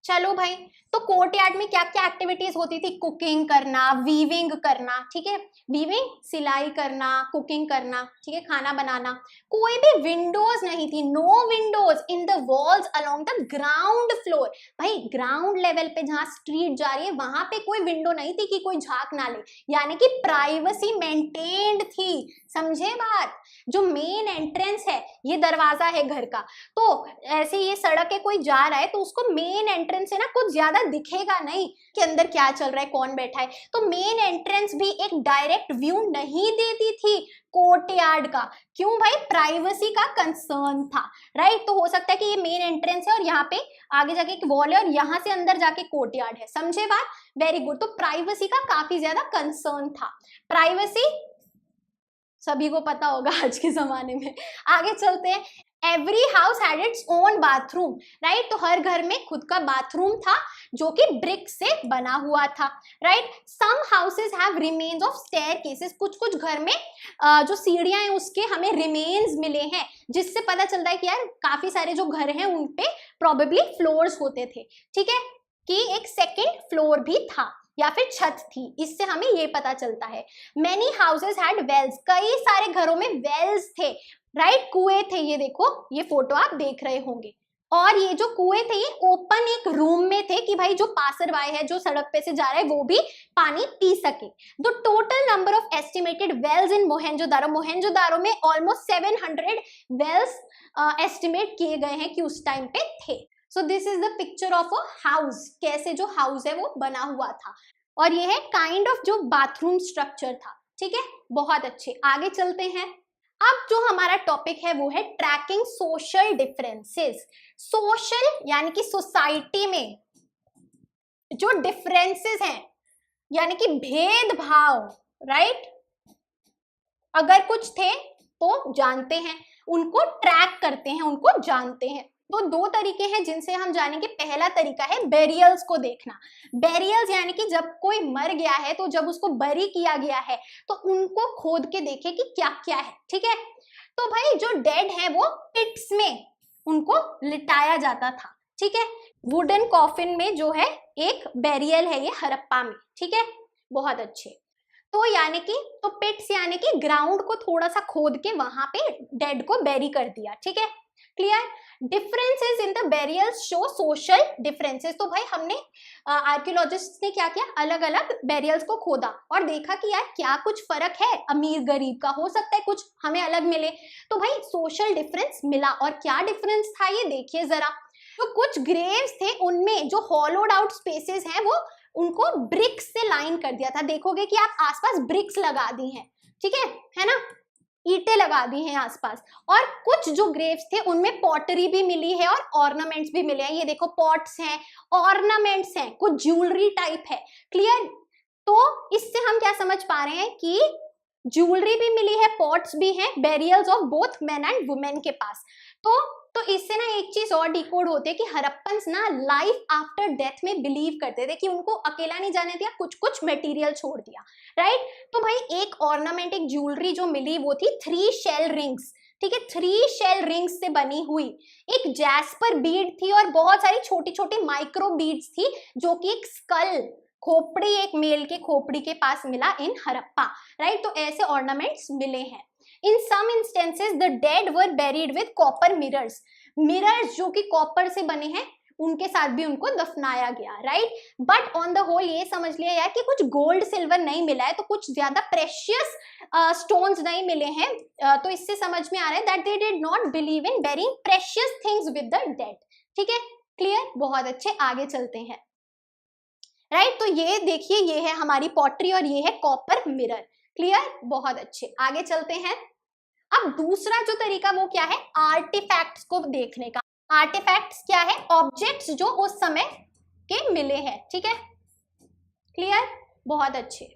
चलो भाई, तो कोर्टयार्ड में क्या क्या एक्टिविटीज होती थी? कुकिंग करना, वीविंग करना, ठीक है, वीविंग सिलाई करना, कुकिंग करना, ठीक है, खाना बनाना। कोई भी विंडोज नहीं थी, no windows in the walls along the ground floor. भाई ग्राउंड लेवल पे जहां स्ट्रीट जा रही है वहां पे कोई विंडो नहीं थी कि कोई झांक ना ले, यानी कि प्राइवेसी मेंटेन्ड थी, समझे बात। जो मेन एंट्रेंस है ये दरवाजा है घर का, तो ऐसे ये सड़क है, कोई जा रहा है तो उसको मेन एंट्रेंस से ना कुछ ज्यादा दिखेगा नहीं कि अंदर क्या चल रहा है, कौन बैठा है। तो मेन एंट्रेंस भी एक डायरेक्ट व्यू नहीं देती थी कोर्टयार्ड का। क्यों भाई? प्राइवेसी का कंसर्न था, राइट। तो हो सकता है कि ये मेन एंट्रेंस है और यहाँ पे आगे जाके एक वॉल है और यहाँ से अंदर जाके कोर्टयार्ड है, समझे बात, वेरी गुड। तो प्राइवेसी का काफी ज्यादा कंसर्न था। प्राइवेसी सभी को पता होगा आज के जमाने में। आगे चलते हैं। Every house had its own bathroom, right. तो हर घर में खुद का बाथरूम था जो कि ब्रिक से बना हुआ था, right. Some houses have remains of staircases. कुछ कुछ घर में जो सीढ़ियां हैं उसके हमें रिमेन्स मिले हैं, जिससे पता चलता है कि यार काफी सारे जो घर हैं उन पे प्रोबेबली फ्लोर्स होते थे, ठीक है, कि एक सेकेंड फ्लोर भी था या फिर छत थी, इससे हमें ये पता चलता है। Many houses had wells. कई सारे घरों में वेल्स थे, राइट, कुएं थे। ये देखो, ये फोटो आप देख रहे होंगे। और ये जो कुएं थे ये ओपन एक रूम में थे कि भाई जो पासरवाई है, जो सड़क पे से जा रहा है, वो भी पानी पी सके। The total number of estimated wells in Mohenjodaro, Mohenjodaro में ऑलमोस्ट 700 वेल्स एस्टिमेट किए गए हैं कि उस टाइम पे थे। So this is the picture of a house, कैसे जो हाउस है वो बना हुआ था। और ये है काइंड ऑफ जो बाथरूम स्ट्रक्चर था, ठीक है, बहुत अच्छे। आगे चलते हैं। अब जो हमारा टॉपिक है वो है ट्रैकिंग सोशल डिफरेंसेस। सोशल यानी कि सोसाइटी में जो डिफरेंसेस हैं, यानी कि भेदभाव, राइट, अगर कुछ थे तो जानते हैं, उनको ट्रैक करते हैं, उनको जानते हैं। तो दो तरीके हैं जिनसे हम जानेंगे। पहला तरीका है बेरियल्स को देखना। बेरियल्स यानी कि जब कोई मर गया है तो जब उसको बरी किया गया है तो उनको खोद के देखे कि क्या क्या है, ठीक है। तो भाई जो डेड है वो पिट्स में उनको लिटाया जाता था, ठीक है। वुडन कॉफिन में जो है एक बेरियल है ये हड़प्पा में, ठीक है, बहुत अच्छे। तो यानी कि तो पिट्स यानी कि ग्राउंड को थोड़ा सा खोद के वहां पे डेड को बेरी कर दिया, ठीक है, clear. Differences in the burials show social differences. तो भाई हमने आर्कियोलॉजिस्ट ने क्या किया, अलग अलग बेरियल्स को खोदा और देखा कि यार क्या कुछ फर्क है अमीर गरीब का, हो सकता है कुछ हमें अलग मिले। तो भाई सोशल डिफरेंस मिला, और क्या डिफरेंस था ये देखिए जरा। तो कुछ ग्रेव्स थे उनमें जो हॉलोड आउट स्पेसेस हैं वो उनको ब्रिक्स से लाइन कर दिया था। देखोगे कि आप आसपास ब्रिक्स लगा दी हैं, ठीक है ना, ईंटें लगा दी हैं आसपास। और कुछ जो ग्रेव्स थे उनमें पॉटरी भी मिली है और ऑर्नामेंट्स भी मिले हैं। ये देखो पॉट्स हैं, ऑर्नामेंट्स हैं, कुछ ज्वेलरी टाइप है, क्लियर। तो इससे हम क्या समझ पा रहे हैं कि ज्वेलरी भी मिली है, पॉट्स भी हैं, burials of both men and women के पास। तो इससे ना एक चीज और डिकोड होती है कि हड़प्पन्स ना लाइफ आफ्टर डेथ में बिलीव करते थे कि उनको अकेला नहीं जाने दिया, कुछ कुछ मटेरियल छोड़ दिया, राइट। तो भाई एक ऑर्नामेंट, एक ज्वेलरी जो मिली वो थी 3 शेल रिंग्स, ठीक है, 3 शेल रिंग्स से बनी हुई। एक जैस्पर बीड थी और बहुत सारी छोटी छोटी माइक्रो बीड्स थी, जो कि एक स्कल, खोपड़ी, एक मेल के खोपड़ी के पास मिला इन हड़प्पा, राइट। तो ऐसे ऑर्नामेंट्स मिले हैं। In some instances, the dead were buried with copper mirrors. Mirrors जो कि कॉपर से बने हैं उनके साथ भी उनको दफनाया गया, right. But on the whole ये समझ लिया यार कि कुछ गोल्ड सिल्वर नहीं मिला है, तो कुछ ज्यादा प्रेशियस स्टोन्स नहीं मिले हैं। तो इससे समझ में आ रहा है that they did not believe in burying precious things with the dead, ठीक है, क्लियर, बहुत अच्छे। आगे चलते हैं, राइट। तो ये देखिए, ये है हमारी पॉटरी और ये है कॉपर मिरर, क्लियर, बहुत अच्छे। आगे चलते हैं। अब दूसरा जो तरीका वो क्या है, आर्टिफैक्ट्स को देखने का। आर्टिफैक्ट्स क्या है, ऑब्जेक्ट्स जो उस समय के मिले हैं, ठीक है, क्लियर, बहुत अच्छे।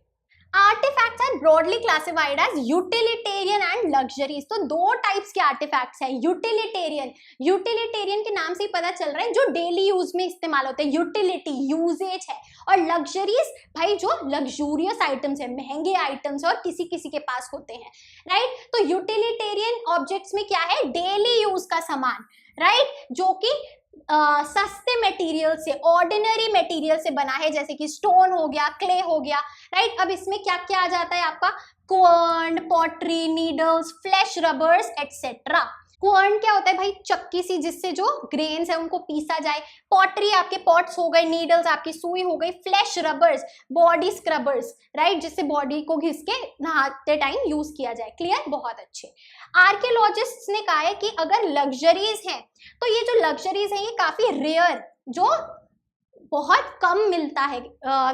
Artefacts are broadly classified as utilitarian and luxuries. तो 2 टाइप्स के आर्टिफैक्ट्स हैं। यूटिलिटेरियन, यूटिलिटेरियन के नाम से ही पता चल रहा है जो डेली यूज में इस्तेमाल होते हैं, यूटिलिटी, यूजेज है। और लग्जरीज भाई जो लग्जूरियस आइटम्स है, महंगे आइटम्स है और किसी किसी के पास होते हैं, राइट। तो यूटिलिटेरियन ऑब्जेक्ट्स में क्या है, डेली यूज का सामान, राइट, जो कि सस्ते मटेरियल से, ऑर्डिनरी मटेरियल से बना है, जैसे कि स्टोन हो गया, क्ले हो गया, राइट। अब इसमें क्या क्या आ जाता है आपका, quern, pottery, needles, flesh rubbers etcetera. Quern क्या होता है भाई, चक्की सी जिससे जो ग्रेन्स है उनको पीसा जाए। पॉटरी आपके पॉट्स हो गए, नीडल्स आपकी सुई हो गई, flash rubbers body scrubbers, right, जिससे बॉडी को घिस के नहाते टाइम यूज किया जाए, क्लियर, बहुत अच्छे। आर्कियोलॉजिस्ट्स ने कहा है कि अगर लग्जरीज हैं तो ये जो लग्जरीज है ये काफी रेयर, जो बहुत कम मिलता है,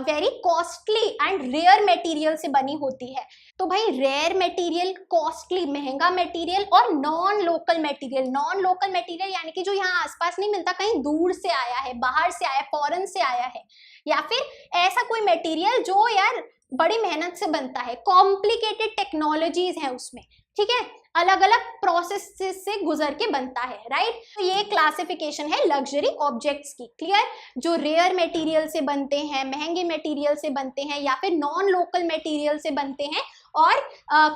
very costly and rare material से बनी होती है। तो भाई रेयर मटेरियल, कॉस्टली, महंगा मटेरियल और non local material. Non local material यानी कि जो यहाँ आसपास नहीं मिलता, कहीं दूर से आया है, बाहर से आया, फॉरेन से आया है, या फिर ऐसा कोई मटेरियल जो यार बड़ी मेहनत से बनता है, कॉम्प्लिकेटेड टेक्नोलॉजीज है उसमें, ठीक है, अलग अलग प्रोसेस से गुजर के बनता है, राइट। तो ये क्लासिफिकेशन है लग्जरी ऑब्जेक्ट्स की, क्लियर, जो रेयर मटेरियल से बनते हैं, महंगे मटेरियल से बनते हैं, या फिर नॉन लोकल मटेरियल से बनते हैं, और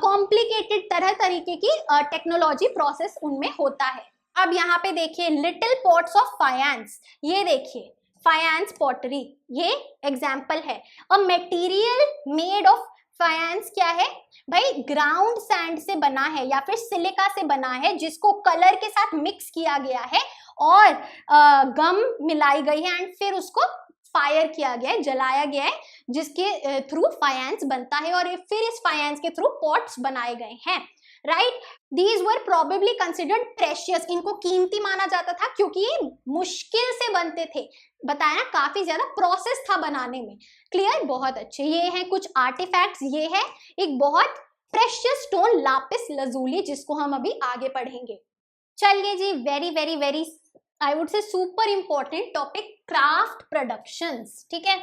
कॉम्प्लिकेटेड तरह तरीके की टेक्नोलॉजी प्रोसेस उनमें होता है। अब यहाँ पे देखिए लिटिल पॉट्स ऑफ फायंस, ये देखिए फायंस पॉटरी, ये एग्जाम्पल है। अ मटेरियल मेड ऑफ फायंस क्या है भाई, ग्राउंड सैंड से बना है या फिर सिलिका से बना है, जिसको कलर के साथ मिक्स किया गया है और गम मिलाई गई है एंड फिर उसको फायर किया गया है, जलाया गया है, जिसके थ्रू फायंस बनता है, और फिर इस फायंस के थ्रू पॉट्स बनाए गए हैं, right. These were probably considered precious, इनको कीमती माना जाता था क्योंकि ये मुश्किल से बनते थे, बताया ना, काफी ज्यादा प्रोसेस था बनाने में, क्लियर, बहुत अच्छे। ये हैं कुछ आर्टिफैक्ट्स, ये है एक बहुत प्रेशियस स्टोन लापिस लजूली, जिसको हम अभी आगे पढ़ेंगे। चलिए जी, very very very I would say super important topic, craft productions, ठीक है।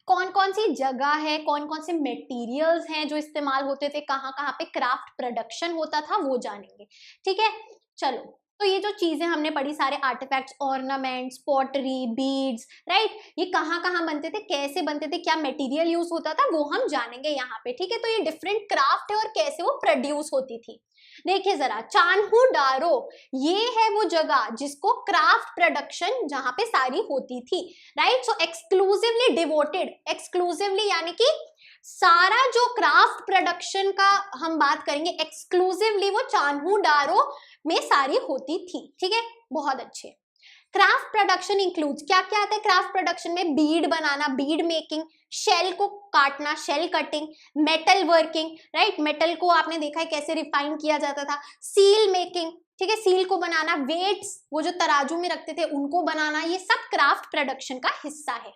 कौन कौन सी जगह है, कौन कौन से मटेरियल्स हैं जो इस्तेमाल होते थे, कहाँ कहाँ पे क्राफ्ट प्रोडक्शन होता था, वो जानेंगे, ठीक है। चलो तो ये जो चीजें हमने पढ़ी, सारे artefacts, ornaments, pottery, beads, right, ये कहाँ कहाँ बनते थे, कैसे बनते थे, क्या मटेरियल यूज होता था, वो हम जानेंगे यहाँ पे, ठीक है। तो ये डिफरेंट क्राफ्ट है और कैसे वो प्रोड्यूस होती थी। देखिए जरा, चान्हू-डारो ये है वो जगह जिसको क्राफ्ट प्रोडक्शन जहां पे सारी होती थी, राइट। सो एक्सक्लूसिवली डिवोटेड, एक्सक्लूसिवली यानी कि सारा जो क्राफ्ट प्रोडक्शन का हम बात करेंगे एक्सक्लूसिवली वो चान्हू-डारो में सारी होती थी, ठीक है। बहुत अच्छे। क्राफ्ट प्रोडक्शन इंक्लूड्स, क्या क्या आता है क्राफ्ट प्रोडक्शन में, बीड बनाना, बीड मेकिंग, शेल को काटना, shell cutting, metal working, right, metal को आपने देखा है कैसे रिफाइन किया जाता था, सील मेकिंग, ठीक है, सील को बनाना, वेट्स वो जो तराजू में रखते थे उनको बनाना, ये सब क्राफ्ट प्रोडक्शन का हिस्सा है।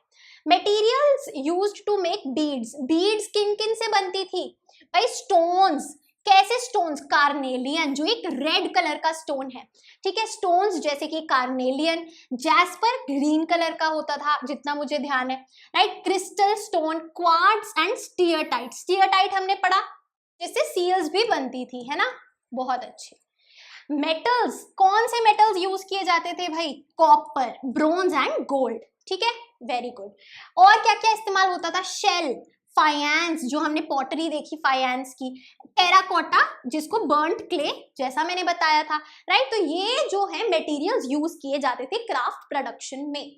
Materials used to make beads, beads किन किन से बनती थी भाई, स्टोन्स, कैसे स्टोन्स, कार्नेलियन जो एक रेड कलर का स्टोन है, ठीक है, स्टोन्स जैसे कि कार्नेलियन, जैस्पर ग्रीन कलर का होता था जितना मुझे ध्यान है, right, crystal stone, quartz and स्टीयरटाइट, स्टीयरटाइट हमने पढ़ा जिससे सील्स भी बनती थी, है ना। बहुत अच्छे। मेटल्स, कौन से मेटल्स यूज किए जाते थे भाई, कॉपर, ब्रोंज एंड गोल्ड, ठीक है, वेरी गुड। और क्या क्या इस्तेमाल होता था, शेल, फाइनेंस जो हमने पॉटरी देखी फाइनेंस की, टेराकोटा जिसको बर्न्ट क्ले जैसा मैंने बताया था, राइट। तो ये जो है मटेरियल्स यूज किए जाते थे क्राफ्ट प्रोडक्शन में।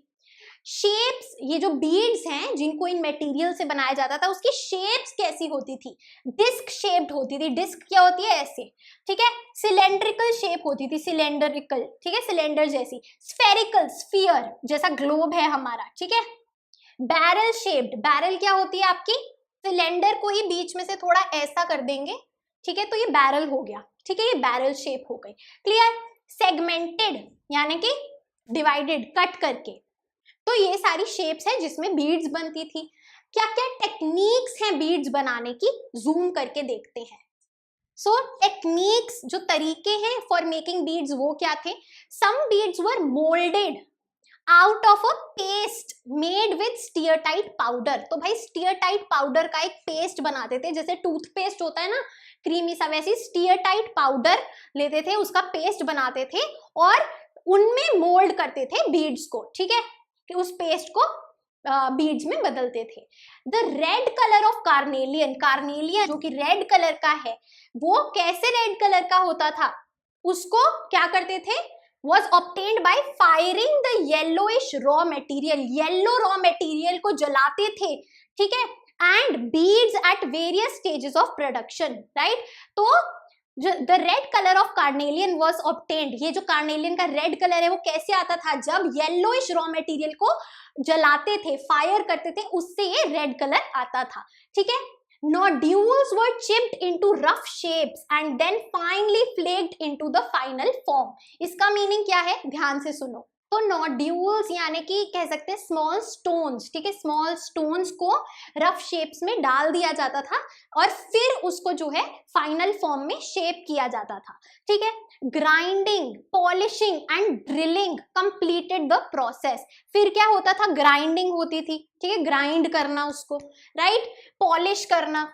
शेप्स, ये जो बीड्स हैं जिनको इन मटेरियल से बनाया जाता था उसकी शेप्स कैसी होती थी, डिस्क शेप्ड होती थी, डिस्क क्या होती है ऐसे, ठीक है, सिलेंड्रिकल शेप होती थी, सिलेंडरिकल, ठीक है, सिलेंडर जैसी, स्फेरिकल, स्फीयर जैसा ग्लोब है हमारा, ठीक है, बैरल शेप्ड, बैरल क्या होती है आपकी, सिलेंडर को ही बीच में से थोड़ा ऐसा कर देंगे, ठीक है, तो ये बैरल हो गया, ठीक है, ये बैरल शेप हो गई, क्लियर। सेगमेंटेड यानी कि डिवाइडेड, कट करके, तो ये सारी शेप्स है जिसमें बीड्स बनती थी। क्या क्या टेक्निक्स हैं बीड्स बनाने की, जूम करके देखते हैं। सो टेक्निक्स जो तरीके हैं फॉर मेकिंग बीड्स वो क्या थे, some beads were moulded out of a paste made with steatite powder, तो भाई स्टीयरटाइट पाउडर का एक पेस्ट बनाते थे, जैसे टूथपेस्ट होता है ना क्रीमी सा, वैसे स्टीयरटाइट पाउडर लेते थे, उसका पेस्ट बनाते थे और उनमें मोल्ड करते थे बीड्स को, ठीक है, कि उस पेस्ट को बीड्स में बदलते थे। The red colour of carnelian, carnelian जो कि रेड कलर का है, वो कैसे रेड कलर का होता था, उसको क्या करते थे, was obtained by firing the yellowish raw material, yellow raw material को जलाते थे, ठीक है, and beads at various stages of production, right। तो the red color of carnelian was obtained, ये जो कार्नेलियन का रेड कलर है वो कैसे आता था, जब येलोइश रॉ मटेरियल को जलाते थे, फायर करते थे, उससे ये रेड कलर आता था, ठीक है। Nodules were chipped into rough shapes and then finally flaked into the final form, इसका मीनिंग क्या है, ध्यान से सुनो। तो नोड्यूल्स यानी कि कह सकते हैं स्मॉल स्टोन्स, ठीक है, स्मॉल स्टोन्स को रफ शेप्स में डाल दिया जाता था और फिर उसको जो है फाइनल फॉर्म में शेप किया जाता था, ठीक है। Grinding, polishing and drilling completed the process, फिर क्या होता था, ग्राइंडिंग होती थी, ठीक है, ग्राइंड करना उसको, राइट, पॉलिश करना,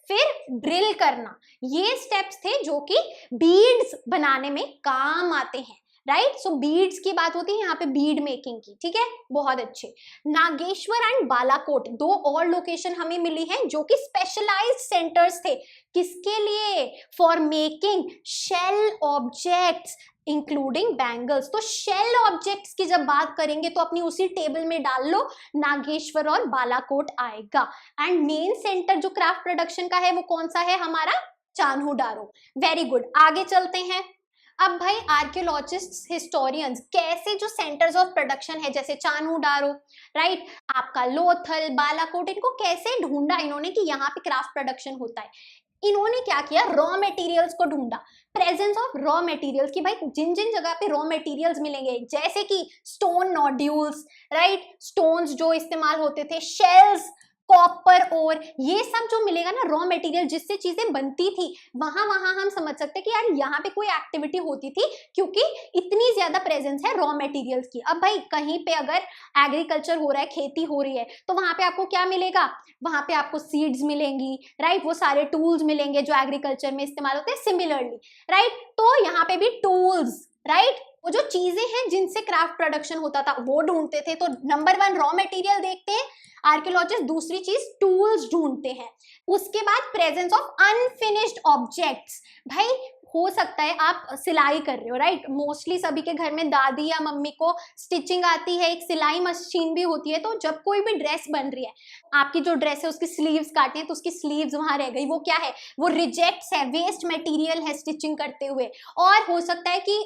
फिर ड्रिल करना, ये स्टेप्स थे जो कि बीड्स बनाने में काम आते हैं, राइट। सो बीड्स की बात होती है यहाँ पे बीड मेकिंग की, ठीक है, बहुत अच्छे। नागेश्वर एंड बालाकोट, दो और लोकेशन हमें मिली है जो कि स्पेशलाइज्ड सेंटर्स थे, किसके लिए, for making shell objects including bangles. तो शेल ऑब्जेक्ट्स की जब बात करेंगे तो अपनी उसी टेबल में डाल लो, नागेश्वर और बालाकोट आएगा। एंड मेन सेंटर जो क्राफ्ट प्रोडक्शन का है वो कौन सा है हमारा, चान्हू-डारो। वेरी गुड, आगे चलते हैं। अब भाई आर्कियोलॉजिस्ट्स, हिस्टोरियंस कैसे जो सेंटर्स ऑफ प्रोडक्शन है जैसे चान्हू-डारो, राइट, आपका लोथल, बालाकोट, इनको कैसे ढूंढा इन्होंने कि यहाँ पे क्राफ्ट प्रोडक्शन होता है। इन्होंने क्या किया, रॉ मटेरियल्स को ढूंढा, प्रेजेंस ऑफ रॉ मटेरियल्स की भाई जिन जिन जगह पे रॉ मटेरियल्स मिलेंगे जैसे कि स्टोन नोड्यूल्स, राइट, स्टोन्स जो इस्तेमाल होते थे, शेल्स, कॉपर और ये सब जो मिलेगा ना रॉ मटेरियल जिससे चीजें बनती थी, वहां वहां हम समझ सकते हैं कि यार यहाँ पे कोई एक्टिविटी होती थी क्योंकि इतनी ज्यादा प्रेजेंस है रॉ मटेरियल्स की। अब भाई कहीं पे अगर एग्रीकल्चर हो रहा है, खेती हो रही है, तो वहां पे आपको क्या मिलेगा, वहां पे आपको सीड्स मिलेंगी, राइट, वो सारे टूल्स मिलेंगे जो एग्रीकल्चर में इस्तेमाल होते हैं सिमिलरली, राइट। तो यहाँ पे भी टूल्स, राइट, वो जो चीजें हैं जिनसे क्राफ्ट प्रोडक्शन होता था वो ढूंढते थे। तो नंबर 1 रॉ मटेरियल देखते हैं आर्कियोलॉजिस्ट, दूसरी चीज टूल्स ढूंढते हैं। उसके बाद प्रेजेंस ऑफ अनफिनिश्ड ऑब्जेक्ट्स। भाई हो सकता है आप सिलाई कर रहे हो, राइट, मोस्टली सभी के घर में दादी या मम्मी को स्टिचिंग आती है, एक सिलाई मशीन भी होती है। तो जब कोई भी ड्रेस बन रही है, आपकी जो ड्रेस है उसकी स्लीव्स काटनी है तो उसकी स्लीव्स वहां रह गई, वो क्या है, वो रिजेक्ट्स है, वेस्ट मटेरियल है स्टिचिंग करते हुए। और हो सकता है कि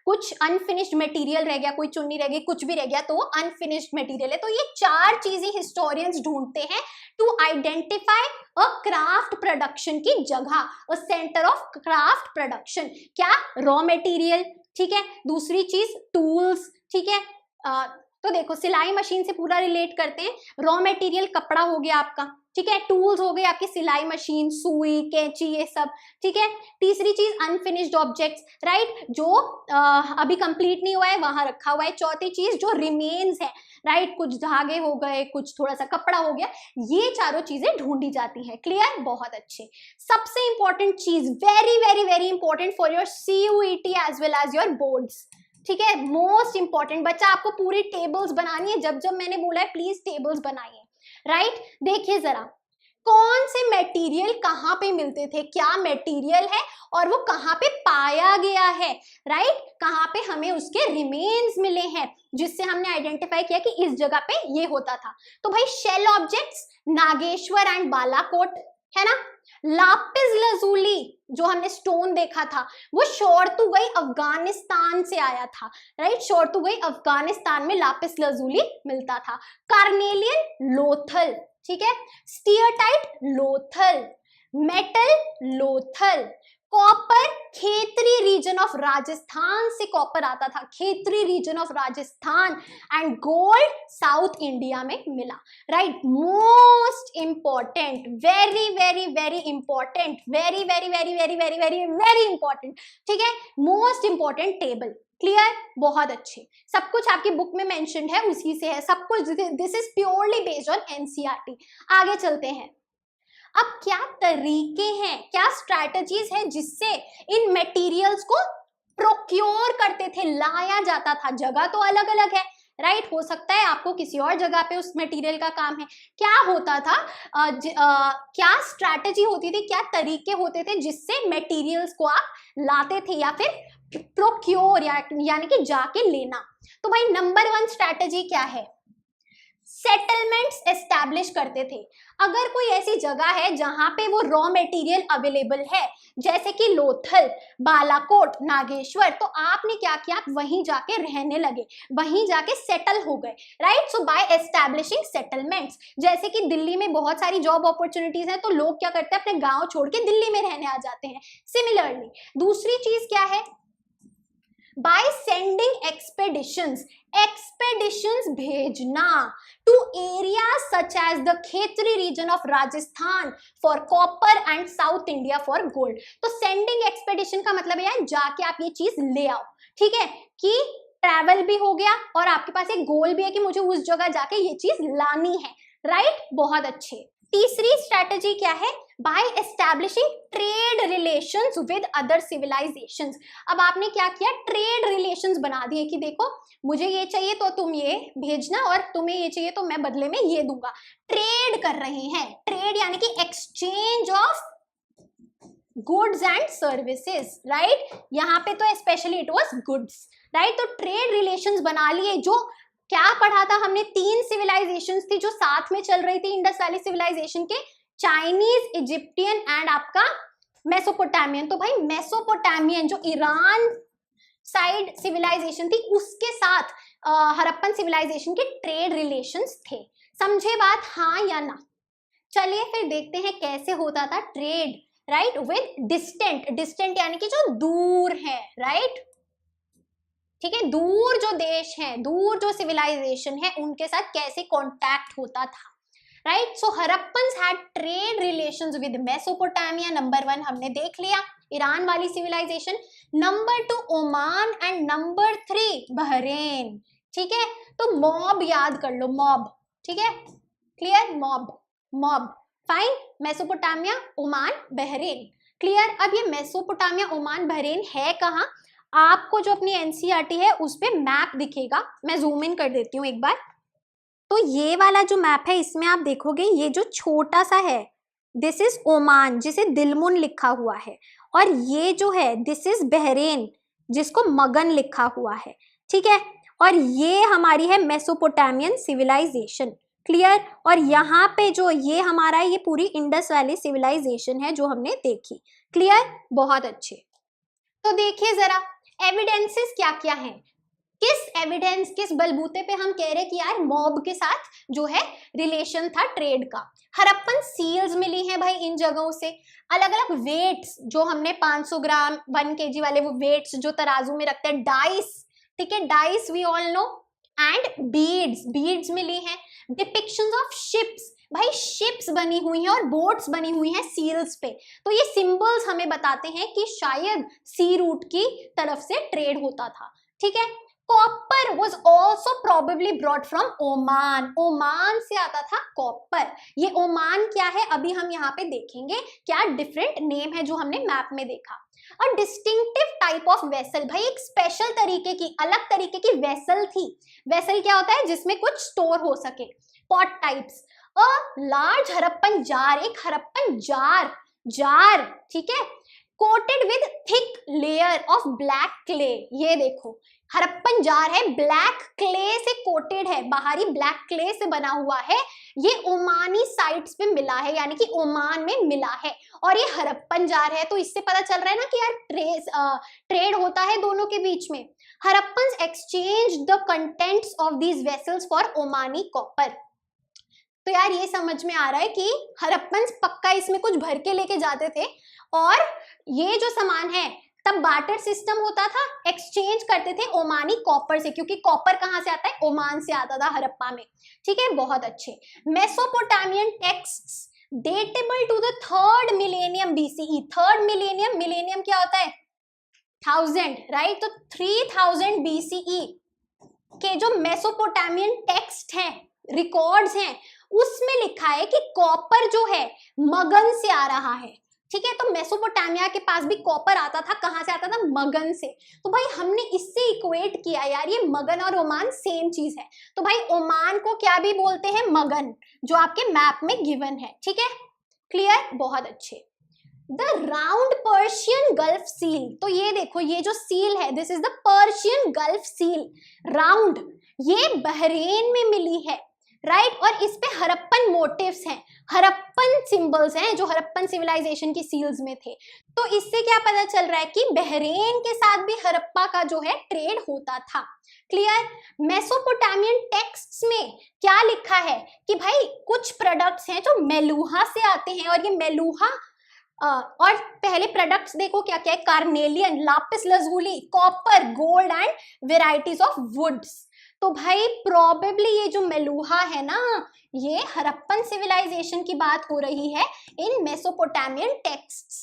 कुछ अनफिनिश्ड मटेरियल रह गया, कोई चुन्नी रह गई, कुछ भी रह गया, तो वो अनफिनिश्ड मटेरियल है। तो ये 4 चीजें हिस्टोरियंस ढूंढते हैं to identify a craft production की जगह, a centre of craft production. क्या, रॉ मटेरियल, ठीक है, दूसरी चीज टूल्स, ठीक है। तो देखो सिलाई मशीन से पूरा रिलेट करते हैं। रॉ मटेरियल कपड़ा हो गया आपका, ठीक है, टूल्स हो गए आपकी सिलाई मशीन, सुई, कैंची, ये सब, ठीक है। तीसरी चीज अनफिनिश्ड ऑब्जेक्ट्स, राइट, जो अभी कंप्लीट नहीं हुआ है वहां रखा हुआ है। चौथी चीज जो रिमेन्स है, राइट, कुछ धागे हो गए, कुछ थोड़ा सा कपड़ा हो गया, ये चारों चीजें ढूंढी जाती हैं। क्लियर, बहुत अच्छे। सबसे इंपॉर्टेंट चीज, very very very important for your CUET as well as your boards, ठीक है, मोस्ट इंपॉर्टेंट। बच्चा आपको पूरी टेबल्स बनानी है, जब जब मैंने बोला है प्लीज टेबल्स बनाइए, राइट। देखिए जरा कौन से मटेरियल कहाँ पे मिलते थे, क्या मटेरियल है और वो कहाँ पे पाया गया है, राइट, कहाँ पे हमें उसके रिमेन्स मिले हैं जिससे हमने आइडेंटिफाई किया कि इस जगह पे ये होता था। तो भाई shell objects Nageshwar and Balakot, है ना। लापिस lazuli जो हमने स्टोन देखा था वो शोरतुगई अफगानिस्तान से आया था, राइट, शोरतुगई अफगानिस्तान में लापिस lazuli मिलता था। कार्नेलियन लोथल, ठीक है, steatite Lothal, metal Lothal, copper Khetri region of Rajasthan से कॉपर आता था, Khetri region of Rajasthan, and gold South India में मिला, right. Most important, very very very important, very very very very very very very important, ठीक है, मोस्ट इंपॉर्टेंट टेबल। क्लियर, बहुत अच्छे। सब कुछ आपकी बुक में मेंशन्ड है, उसी से है सब कुछ। This is purely based on NCERT। आगे चलते हैं। अब क्या तरीके हैं, क्या स्ट्रैटेजीज हैं जिससे इन मटेरियल्स को प्रोक्योर करते थे, लाया जाता था। जगह तो अलग अलग है, राइट, हो सकता है आपको किसी और जगह पे उस मटेरियल का काम है। क्या होता था, क्या स्ट्रैटेजी होती थी, क्या तरीके होते थे जिससे मटेरियल्स को आप लाते थे या फिर प्रोक्योर यानी कि जाके लेना। तो भाई नंबर 1 स्ट्रैटेजी क्या है, सेटलमेंट्स एस्टैब्लिश करते थे। अगर कोई ऐसी जगह है जहां पे वो रॉ मटेरियल अवेलेबल है, जैसे कि लोथल, बालाकोट, नागेश्वर, तो आपने क्या किया, आप वहीं जाके रहने लगे, वहीं जाके सेटल हो गए, राइट। सो बाय एस्टैब्लिशिंग सेटलमेंट्स, जैसे कि दिल्ली में बहुत सारी जॉब अपॉर्चुनिटीज हैं तो लोग क्या करते हैं, अपने गांव छोड़ के दिल्ली में रहने आ जाते हैं। सिमिलरली दूसरी चीज क्या है, by sending expeditions, expeditions भेजना to areas such as the Khetri region of Rajasthan for copper and South India for gold। तो sending expedition का मतलब है जाके आप ये चीज ले आओ, ठीक है, कि ट्रैवल भी हो गया और आपके पास एक गोल भी है कि मुझे उस जगह जाके ये चीज लानी है, राइट, बहुत अच्छे। तीसरी स्ट्रैटेजी क्या है, by establishing trade relations with other civilisations. अब आपने क्या किया, ट्रेड रिलेशंस बना दिए कि देखो मुझे ये चाहिए तो तुम ये भेजना और तुम्हें ये चाहिए तो मैं बदले में ये दूंगा। ट्रेड कर रहे हैं, ट्रेड यानी कि exchange of goods and services, right, यहाँ पे तो specially it was goods, right. तो ट्रेड रिलेशंस बना लिए। जो क्या पढ़ा था हमने, 3 सिविलाइजेशंस थी जो साथ में चल रही थी इंडस वैली सिविलाइजेशन के, चाइनीज, इजिप्टियन एंड आपका मेसोपोटामियन। तो भाई मेसोपोटामियन जो ईरान साइड सिविलाइजेशन थी उसके साथ हड़प्पन सिविलाइजेशन के ट्रेड रिलेशंस थे। समझे बात, हाँ या ना। चलिए फिर देखते हैं कैसे होता था trade, right, with distant, distant यानी कि जो दूर है, राइट, ठीक है, दूर जो देश हैं, दूर जो सिविलाइजेशन है उनके साथ कैसे कांटेक्ट होता था, right. So Harappans had trade relations with Mesopotamia, number 1 हमने देख लिया, ईरान वाली civilisation. Number 2 Oman and number 3 Bahrain. ठीक है, तो मॉब याद कर लो, मॉब। ठीक है, clear, mob, mob, fine. Mesopotamia, Oman, Bahrain, clear. अब ये मेसोपोटामिया, ओमान, बहरेन है कहाँ? आपको जो अपनी एनसीईआरटी है उस पे मैप दिखेगा, मैं जूम इन कर देती हूँ एक बार। तो ये वाला जो मैप है इसमें आप देखोगे ये जो छोटा सा है दिस इज ओमान जिसे दिलमुन लिखा हुआ है, और ये जो है दिस इज बहरेन जिसको मगन लिखा हुआ है। ठीक है, और ये हमारी है मेसोपोटामियन सिविलाइजेशन, क्लियर। और यहाँ पे जो ये हमारा ये पूरी इंडस वैली सिविलाइजेशन है जो हमने देखी, क्लियर, बहुत अच्छे। तो देखिए जरा एविडेंसेस क्या क्या हैं, किस एविडेंस, किस बलबूते पे हम कह रहे कि यार मॉब के साथ जो है रिलेशन था ट्रेड का। हड़प्पन सील्स मिली हैं भाई इन जगहों से, अलग अलग वेट्स जो हमने 500 ग्राम 1 kg वाले वो वेट्स जो तराजू में रखते हैं, डाइस, ठीक है, dice we all know, and beads, beads मिली हैं। डिपिक्शंस ऑफ शिप्स, भाई शिप्स बनी हुई हैं और बोट्स बनी हुई हैं सील्स पे, तो ये सिंबल्स हमें बताते हैं कि शायद सी रूट की तरफ से ट्रेड होता था। ठीक है, copper was also probably brought from Oman, Oman से आता था कॉपर। ये ओमान क्या है अभी हम यहाँ पे देखेंगे, क्या डिफरेंट नेम है जो हमने मैप में देखा। अ डिस्टिंक्टिव टाइप ऑफ वेसल, भाई एक स्पेशल तरीके की, अलग तरीके की वेसल थी। वेसल क्या होता है? जिसमें कुछ स्टोर हो सके, pot types. A large Harappan jar, एक हड़प्पन जार, जार, ठीक है, coated with thick layer of black clay. ये देखो हड़प्पन जार है, ब्लैक क्ले से कोटेड है, बाहरी ब्लैक क्ले से बना हुआ है। ये ओमानी साइट्स पे मिला है, यानी कि ओमान में मिला है, और ये हड़प्पन जार है, तो इससे पता चल रहा है ना कि यार ट्रेड होता है दोनों के बीच में। Harappans exchange the contents of these vessels for Omani copper. तो यार ये समझ में आ रहा है कि हड़प्पन्स पक्का इसमें कुछ भर के लेके जाते थे, और ये जो सामान है तब बार्टर सिस्टम होता था, एक्सचेंज करते थे ओमानी कॉपर से, क्योंकि कॉपर कहाँ से आता है? ओमान से आता था हड़प्पा में। ठीक है, बहुत अच्छे। Mesopotamian texts datable to the 3rd millennium BCE. 3rd millennium, millennium क्या होता है? 1000, राइट। तो 3000 बीसीई के जो मेसोपोटामियन टेक्स्ट हैं, रिकॉर्ड्स हैं, उसमें लिखा है कि कॉपर जो है मगन से आ रहा है। ठीक है, तो मेसोपोटामिया के पास भी कॉपर आता था, कहां से आता था? मगन से। तो भाई हमने इससे इक्वेट किया यार, ये मगन और ओमान सेम चीज है, तो भाई ओमान को क्या भी बोलते हैं? मगन, जो आपके मैप में गिवन है। ठीक है, क्लियर, बहुत अच्छे। The round Persian gulf seal, तो ये देखो ये जो सील है this is the Persian gulf seal, round, ये बहरेन में मिली है, राइट। और इस पे हड़प्पन मोटिव्स हैं, हड़प्पन सिंबल्स हैं जो हड़प्पन सिविलाइजेशन की सील्स में थे। तो इससे क्या पता चल रहा है कि बहरेन के साथ भी हड़प्पा का जो है ट्रेड होता था। क्लियर। मेसोपोटामियन टेक्स्ट्स में क्या लिखा है कि भाई कुछ प्रोडक्ट्स हैं जो मेलुहा से आते हैं, और ये मेलुहा और पहले प्रोडक्ट्स देखो क्या क्या है? Carnelian, lapis lazuli, copper, gold and varieties of woods. तो भाई प्रोबेबली ये जो मेलुहा है ना, ये हड़प्पन सिविलाइजेशन की बात हो रही है इन मेसोपोटामियन टेक्स्ट्स।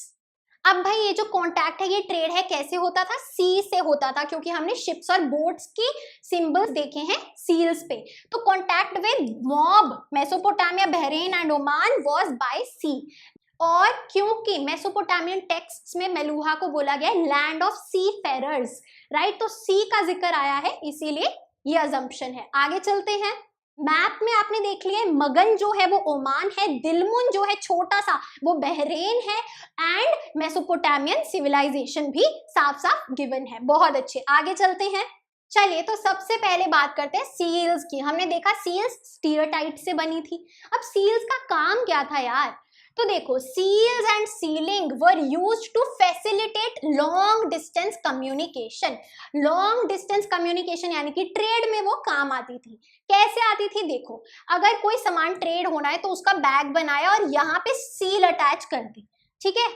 अब भाई ये जो कॉन्टैक्ट है, ये ट्रेड है, कैसे होता था? सी से होता था, क्योंकि हमने शिप्स और बोट्स की सिंबल्स देखे हैं सील्स पे। तो contact with mob Mesopotamia, Bahrain and Oman was by sea. और क्योंकि मेसोपोटामियन टेक्स्ट्स में मेलुहा को बोला गया है land of seafarers, right, तो सी का जिक्र आया है, इसीलिए ये अजम्पशन है। आगे चलते हैं। मैप में आपने देख लिया मगन जो है वो ओमान है, दिलमुन जो है छोटा सा वो बहरेन है, एंड मेसोपोटामियन सिविलाइजेशन भी साफ साफ गिवन है। बहुत अच्छे, आगे चलते हैं। चलिए तो सबसे पहले बात करते हैं सील्स की। हमने देखा सील्स स्टीरटाइट से बनी थी। अब सील्स का काम क्या था यार? तो देखो seals and sealing were used to facilitate long distance communication. Long distance communication यानी कि ट्रेड में वो काम आती थी। कैसे आती थी? देखो अगर कोई सामान ट्रेड होना है तो उसका बैग बनाया और यहाँ पे सील अटैच कर दी, ठीक है,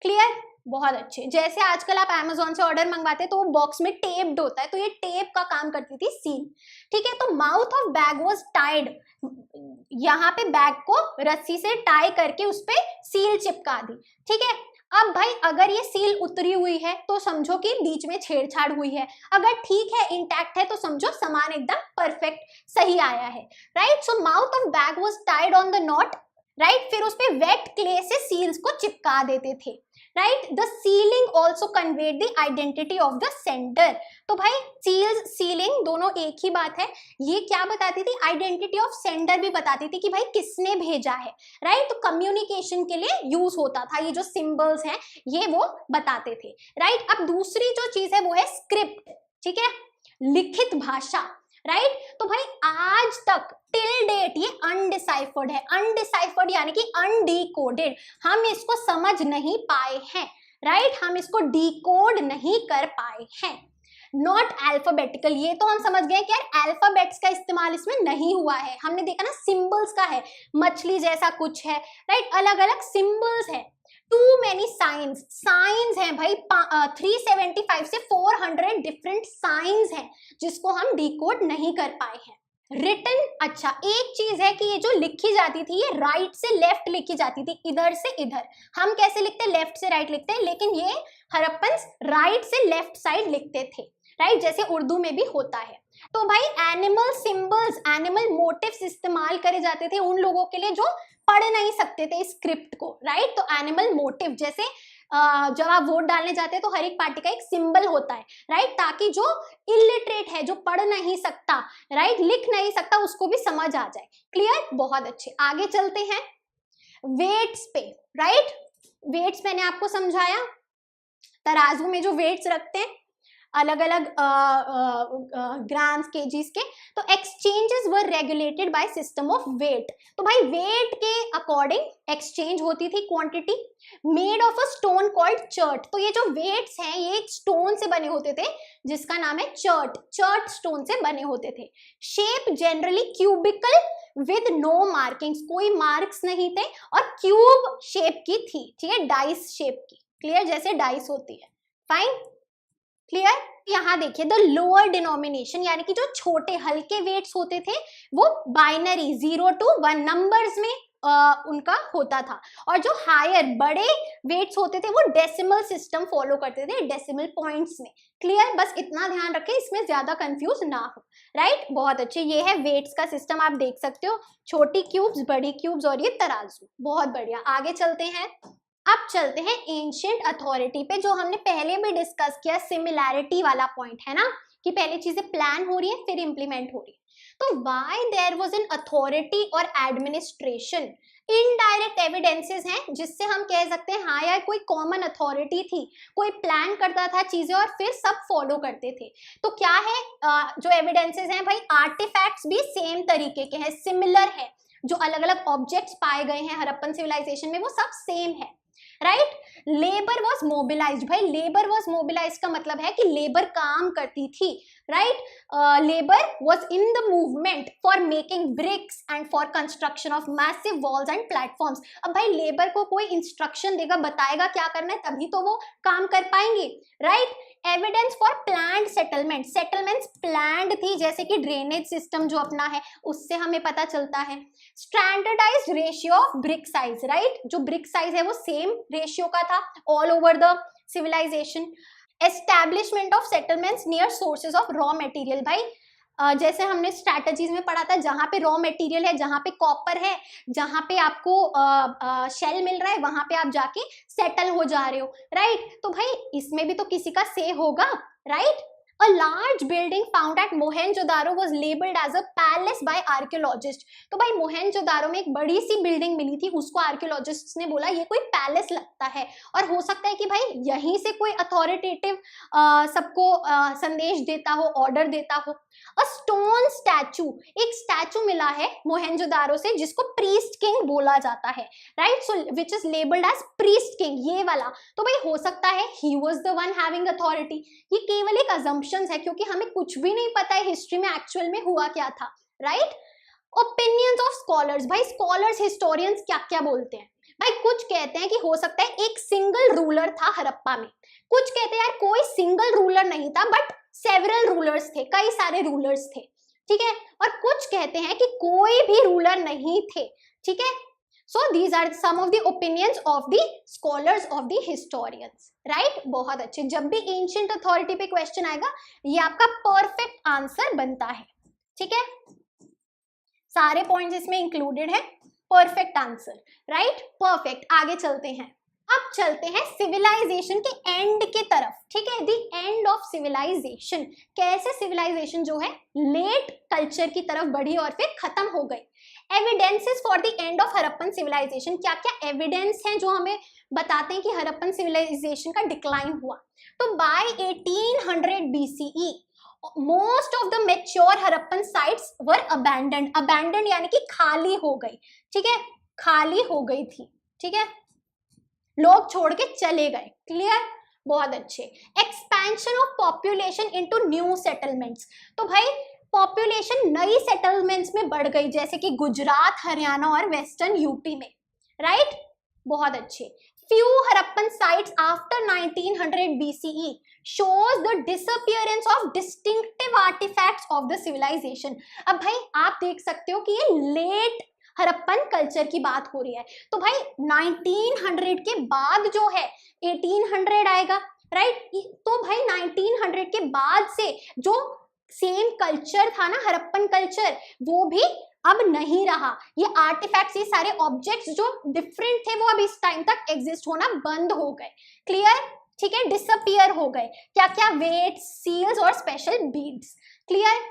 क्लियर। बहुत अच्छे। जैसे आजकल आप Amazon से ऑर्डर मंगवाते हैं तो वो बॉक्स में टेप्ड होता है, तो ये टेप का काम करती थी सील। ठीक है, तो mouth of bag was tied, यहाँ पे बैग को रस्सी से टाई करके उस पे सील चिपका दी। ठीक है, अब भाई अगर ये सील उतरी हुई है तो समझो कि बीच में छेड़छाड़ हुई है, अगर ठीक है इंटैक्ट है तो समझो सामान एकदम परफेक्ट सही आया है। Right, so mouth of bag was tied on the knot. Right, फिर उस पे वेट क्ले से सील्स को चिपका देते थे। Right, the ceiling also conveyed the identity of the sender. तो भाई सील्स सीलिंग दोनों एक ही बात है। ये क्या बताती थी, आइडेंटिटी ऑफ सेंडर भी बताती थी कि भाई किसने भेजा है। राइट, तो कम्युनिकेशन के लिए यूज होता था, ये जो सिंबल्स हैं ये वो बताते थे। राइट, अब दूसरी जो चीज है वो है स्क्रिप्ट। ठीक है, लिखित भाषा। राइट, तो भाई आज तक टिल डेट ये अनडिसाइफर्ड है। अनडिसाइफर्ड यानी कि अनडीकोडेड, हम इसको समझ नहीं पाए हैं। राइट, हम इसको डिकोड नहीं कर पाए हैं। नॉट अल्फाबेटिकल, ये तो हम समझ गए कि यार अल्फाबेट्स का इस्तेमाल इसमें नहीं हुआ है। हमने देखा ना सिंबल्स का है, मछली जैसा कुछ है। राइट, अलग अलग सिंबल्स है। टू मेनी साइंस, साइंस हैं भाई 375 से 400 डिफरेंट साइंस हैं जिसको हम डिकोड नहीं कर पाए हैं। रिटन, अच्छा एक चीज है कि ये जो लिखी जाती थी ये राइट से लेफ्ट लिखी जाती थी, इधर से इधर। हम कैसे लिखते हैं, लेफ्ट से राइट लिखते हैं, लेकिन ये हड़प्पन्स राइट से लेफ्ट साइड लिखते थे। राइट, जैसे उर्दू में भी होता है। तो भाई एनिमल सिंबल्स, एनिमल मोटिव्स इस्तेमाल करे जाते थे उन लोगों के लिए जो पढ़ नहीं सकते थे स्क्रिप्ट को। राइट, तो एनिमल मोटिव, जैसे जब आप वोट डालने जाते हैं तो हर एक पार्टी का एक सिंबल होता है। राइट, ताकि जो इलिटरेट है, जो पढ़ नहीं सकता, राइट लिख नहीं सकता, उसको भी समझ आ जाए। क्लियर, बहुत अच्छे। आगे चलते हैं वेट्स पे। राइट, वेट्स मैंने आपको समझाया, तराजू में जो वेट्स रखते हैं अलग अलग ग्राम्स केजीज के, तो exchanges were regulated by system of weight. तो भाई वेट के अकॉर्डिंग एक्सचेंज होती थी quantity. Made of a stone called chert, तो ये जो वेट्स हैं ये एक स्टोन से बने होते थे जिसका नाम है चर्ट। चर्ट स्टोन से बने होते थे। Shape generally cubical with no markings, कोई मार्क्स नहीं थे, और क्यूब शेप की थी। ठीक है, डाइस शेप की। क्लियर, जैसे डाइस होती है। Fine, clear. यहाँ देखिए द लोअर डिनोमिनेशन, यानी कि जो छोटे हल्के वेट्स होते थे वो बाइनरी 0 to 1 नंबर्स में उनका होता था, और जो हायर बड़े वेट्स होते थे वो डेसिमल सिस्टम फॉलो करते थे, डेसिमल पॉइंट्स में। क्लियर, बस इतना ध्यान रखें, इसमें ज्यादा कंफ्यूज ना हो। राइट, बहुत अच्छे। ये है वेट्स का सिस्टम, आप देख सकते हो, छोटी क्यूब्स, बड़ी क्यूब्स, और ये तराजू। बहुत बढ़िया, आगे चलते हैं। अब चलते हैं एंशिएंट अथॉरिटी पे, जो हमने पहले भी डिस्कस किया, सिमिलैरिटी वाला पॉइंट है ना, कि पहले चीजें प्लान हो रही है फिर इंप्लीमेंट हो रही है। तो why there was an authority और एडमिनिस्ट्रेशन, इनडायरेक्ट एविडेंसेस हैं जिससे हम कह सकते हैं हाँ यार कोई कॉमन अथॉरिटी थी, कोई प्लान करता था चीजें और फिर सब फॉलो करते थे। तो क्या है जो एविडेंसेस हैं भाई, आर्टिफैक्ट्स भी सेम तरीके के हैं, सिमिलर है। जो अलग अलग ऑब्जेक्ट्स पाए गए हैं हड़प्पन सिविलाइजेशन में वो सब सेम है। राइट, लेबर वॉज मोबिलाइज्ड, भाई लेबर वॉज मोबिलाइज्ड का मतलब है कि लेबर काम करती थी। Right, labour was in the movement for making bricks and for construction of massive walls and platforms. अब भाई लेबर को कोई इंस्ट्रक्शन देगा, बताएगा क्या करना है, तभी तो वो काम कर पाएंगे। Right, evidence for planned settlement, settlements planned थी, जैसे कि ड्रेनेज सिस्टम जो अपना है उससे हमें पता चलता है। Standardised ratio of brick size, right, जो ब्रिक साइज है वो सेम रेशियो का था all over the civilisation. Establishment of settlements near sources of raw material, भाई जैसे हमने स्ट्रैटेजीज में पढ़ा था, जहां पे रॉ मटेरियल है, जहां पे कॉपर है, जहां पे आपको शेल मिल रहा है, वहां पे आप जाके सेटल हो जा रहे हो। राइट, तो भाई इसमें भी तो किसी का से होगा। Right, A large building found at Mohenjodaro was labeled as a palace by archaeologists। तो भाई मोहनजोदारो में एक बड़ी सी बिल्डिंग मिली थी, उसको आर्कियोलॉजिस्ट्स ने बोला ये कोई पैलेस लगता है, और हो सकता है कि भाई यहीं से कोई अथॉरिटेटिव सबको संदेश देता हो, ऑर्डर देता हो। अ स्टोन स्टैचू, एक स्टैचू मिला है मोहनजोदारो से जिसको प्रीस्ट किंग बोला जाता है। Right, so which is labelled as priest king, ये वाला। तो भाई हो सकता है he was the one having authority. ये केवल एक assumptions है क्योंकि हमें कुछ भी नहीं पता है हिस्ट्री में एक्चुअल में हुआ क्या था। राइट, ओपिनियंस ऑफ स्कॉलर्स, भाई स्कॉलर्स हिस्टोरियंस क्या क्या बोलते हैं। भाई कुछ कहते हैं कि हो सकता है एक सिंगल रूलर था हड़प्पा में, कुछ कहते हैं यार कोई सिंगल रूलर नहीं था बट सेवरल रूलर्स थे, कई सारे रूलर्स थे, ठीक है, और कुछ कहते हैं कि कोई भी रूलर नहीं थे, ठीक है। So these are some of the opinions of the scholars of the historians, right. बहुत अच्छे, जब भी एंशिएंट अथॉरिटी पे क्वेश्चन आएगा ये आपका परफेक्ट आंसर बनता है, ठीक है, सारे पॉइंट्स इसमें इंक्लूडेड है, परफेक्ट आंसर, राइट, परफेक्ट। आगे चलते हैं, अब चलते हैं सिविलाइजेशन के एंड की तरफ, ठीक है, द एंड ऑफ सिविलाइजेशन, कैसे सिविलाइजेशन जो है लेट कल्चर की तरफ बढ़ी और फिर खत्म हो गई। Evidences for the end of Harappan civilisation, क्या क्या एविडेंस हैं जो हमें बताते हैं कि हड़प्पन सिविलाइजेशन का डिक्लाइन हुआ। तो by 1800 BCE most of the mature Harappan sites were abandoned, abandoned यानी कि खाली हो गई, ठीक है, खाली हो गई थी, ठीक है, लोग छोड़ के चले गए, क्लियर, बहुत अच्छे। Expansion of population into new settlements, तो भाई पॉपुलेशन नई सेटलमेंट्स में बढ़ गई, जैसे कि गुजरात, हरियाणा और वेस्टर्न यूपी में, राइट, बहुत अच्छे। Few Harappan sites after 1900 BCE shows the disappearance of distinctive artifacts of the civilization। अब भाई आप देख सकते हो कि ये लेट हड़प्पन कल्चर की बात हो रही है, तो भाई 1900 के बाद जो है 1800 आएगा, राइट, तो भाई 1900 के बाद से जो सेम कल्चर था ना हड़प्पन कल्चर, वो भी अब नहीं रहा। ये आर्टिफैक्ट्स, ये सारे ऑब्जेक्ट्स जो डिफरेंट थे वो अब इस टाइम तक एग्जिस्ट होना बंद हो गए, क्लियर, ठीक है, डिसअपियर हो गए। क्या क्या, वेट्स, सील्स और special beads, clear.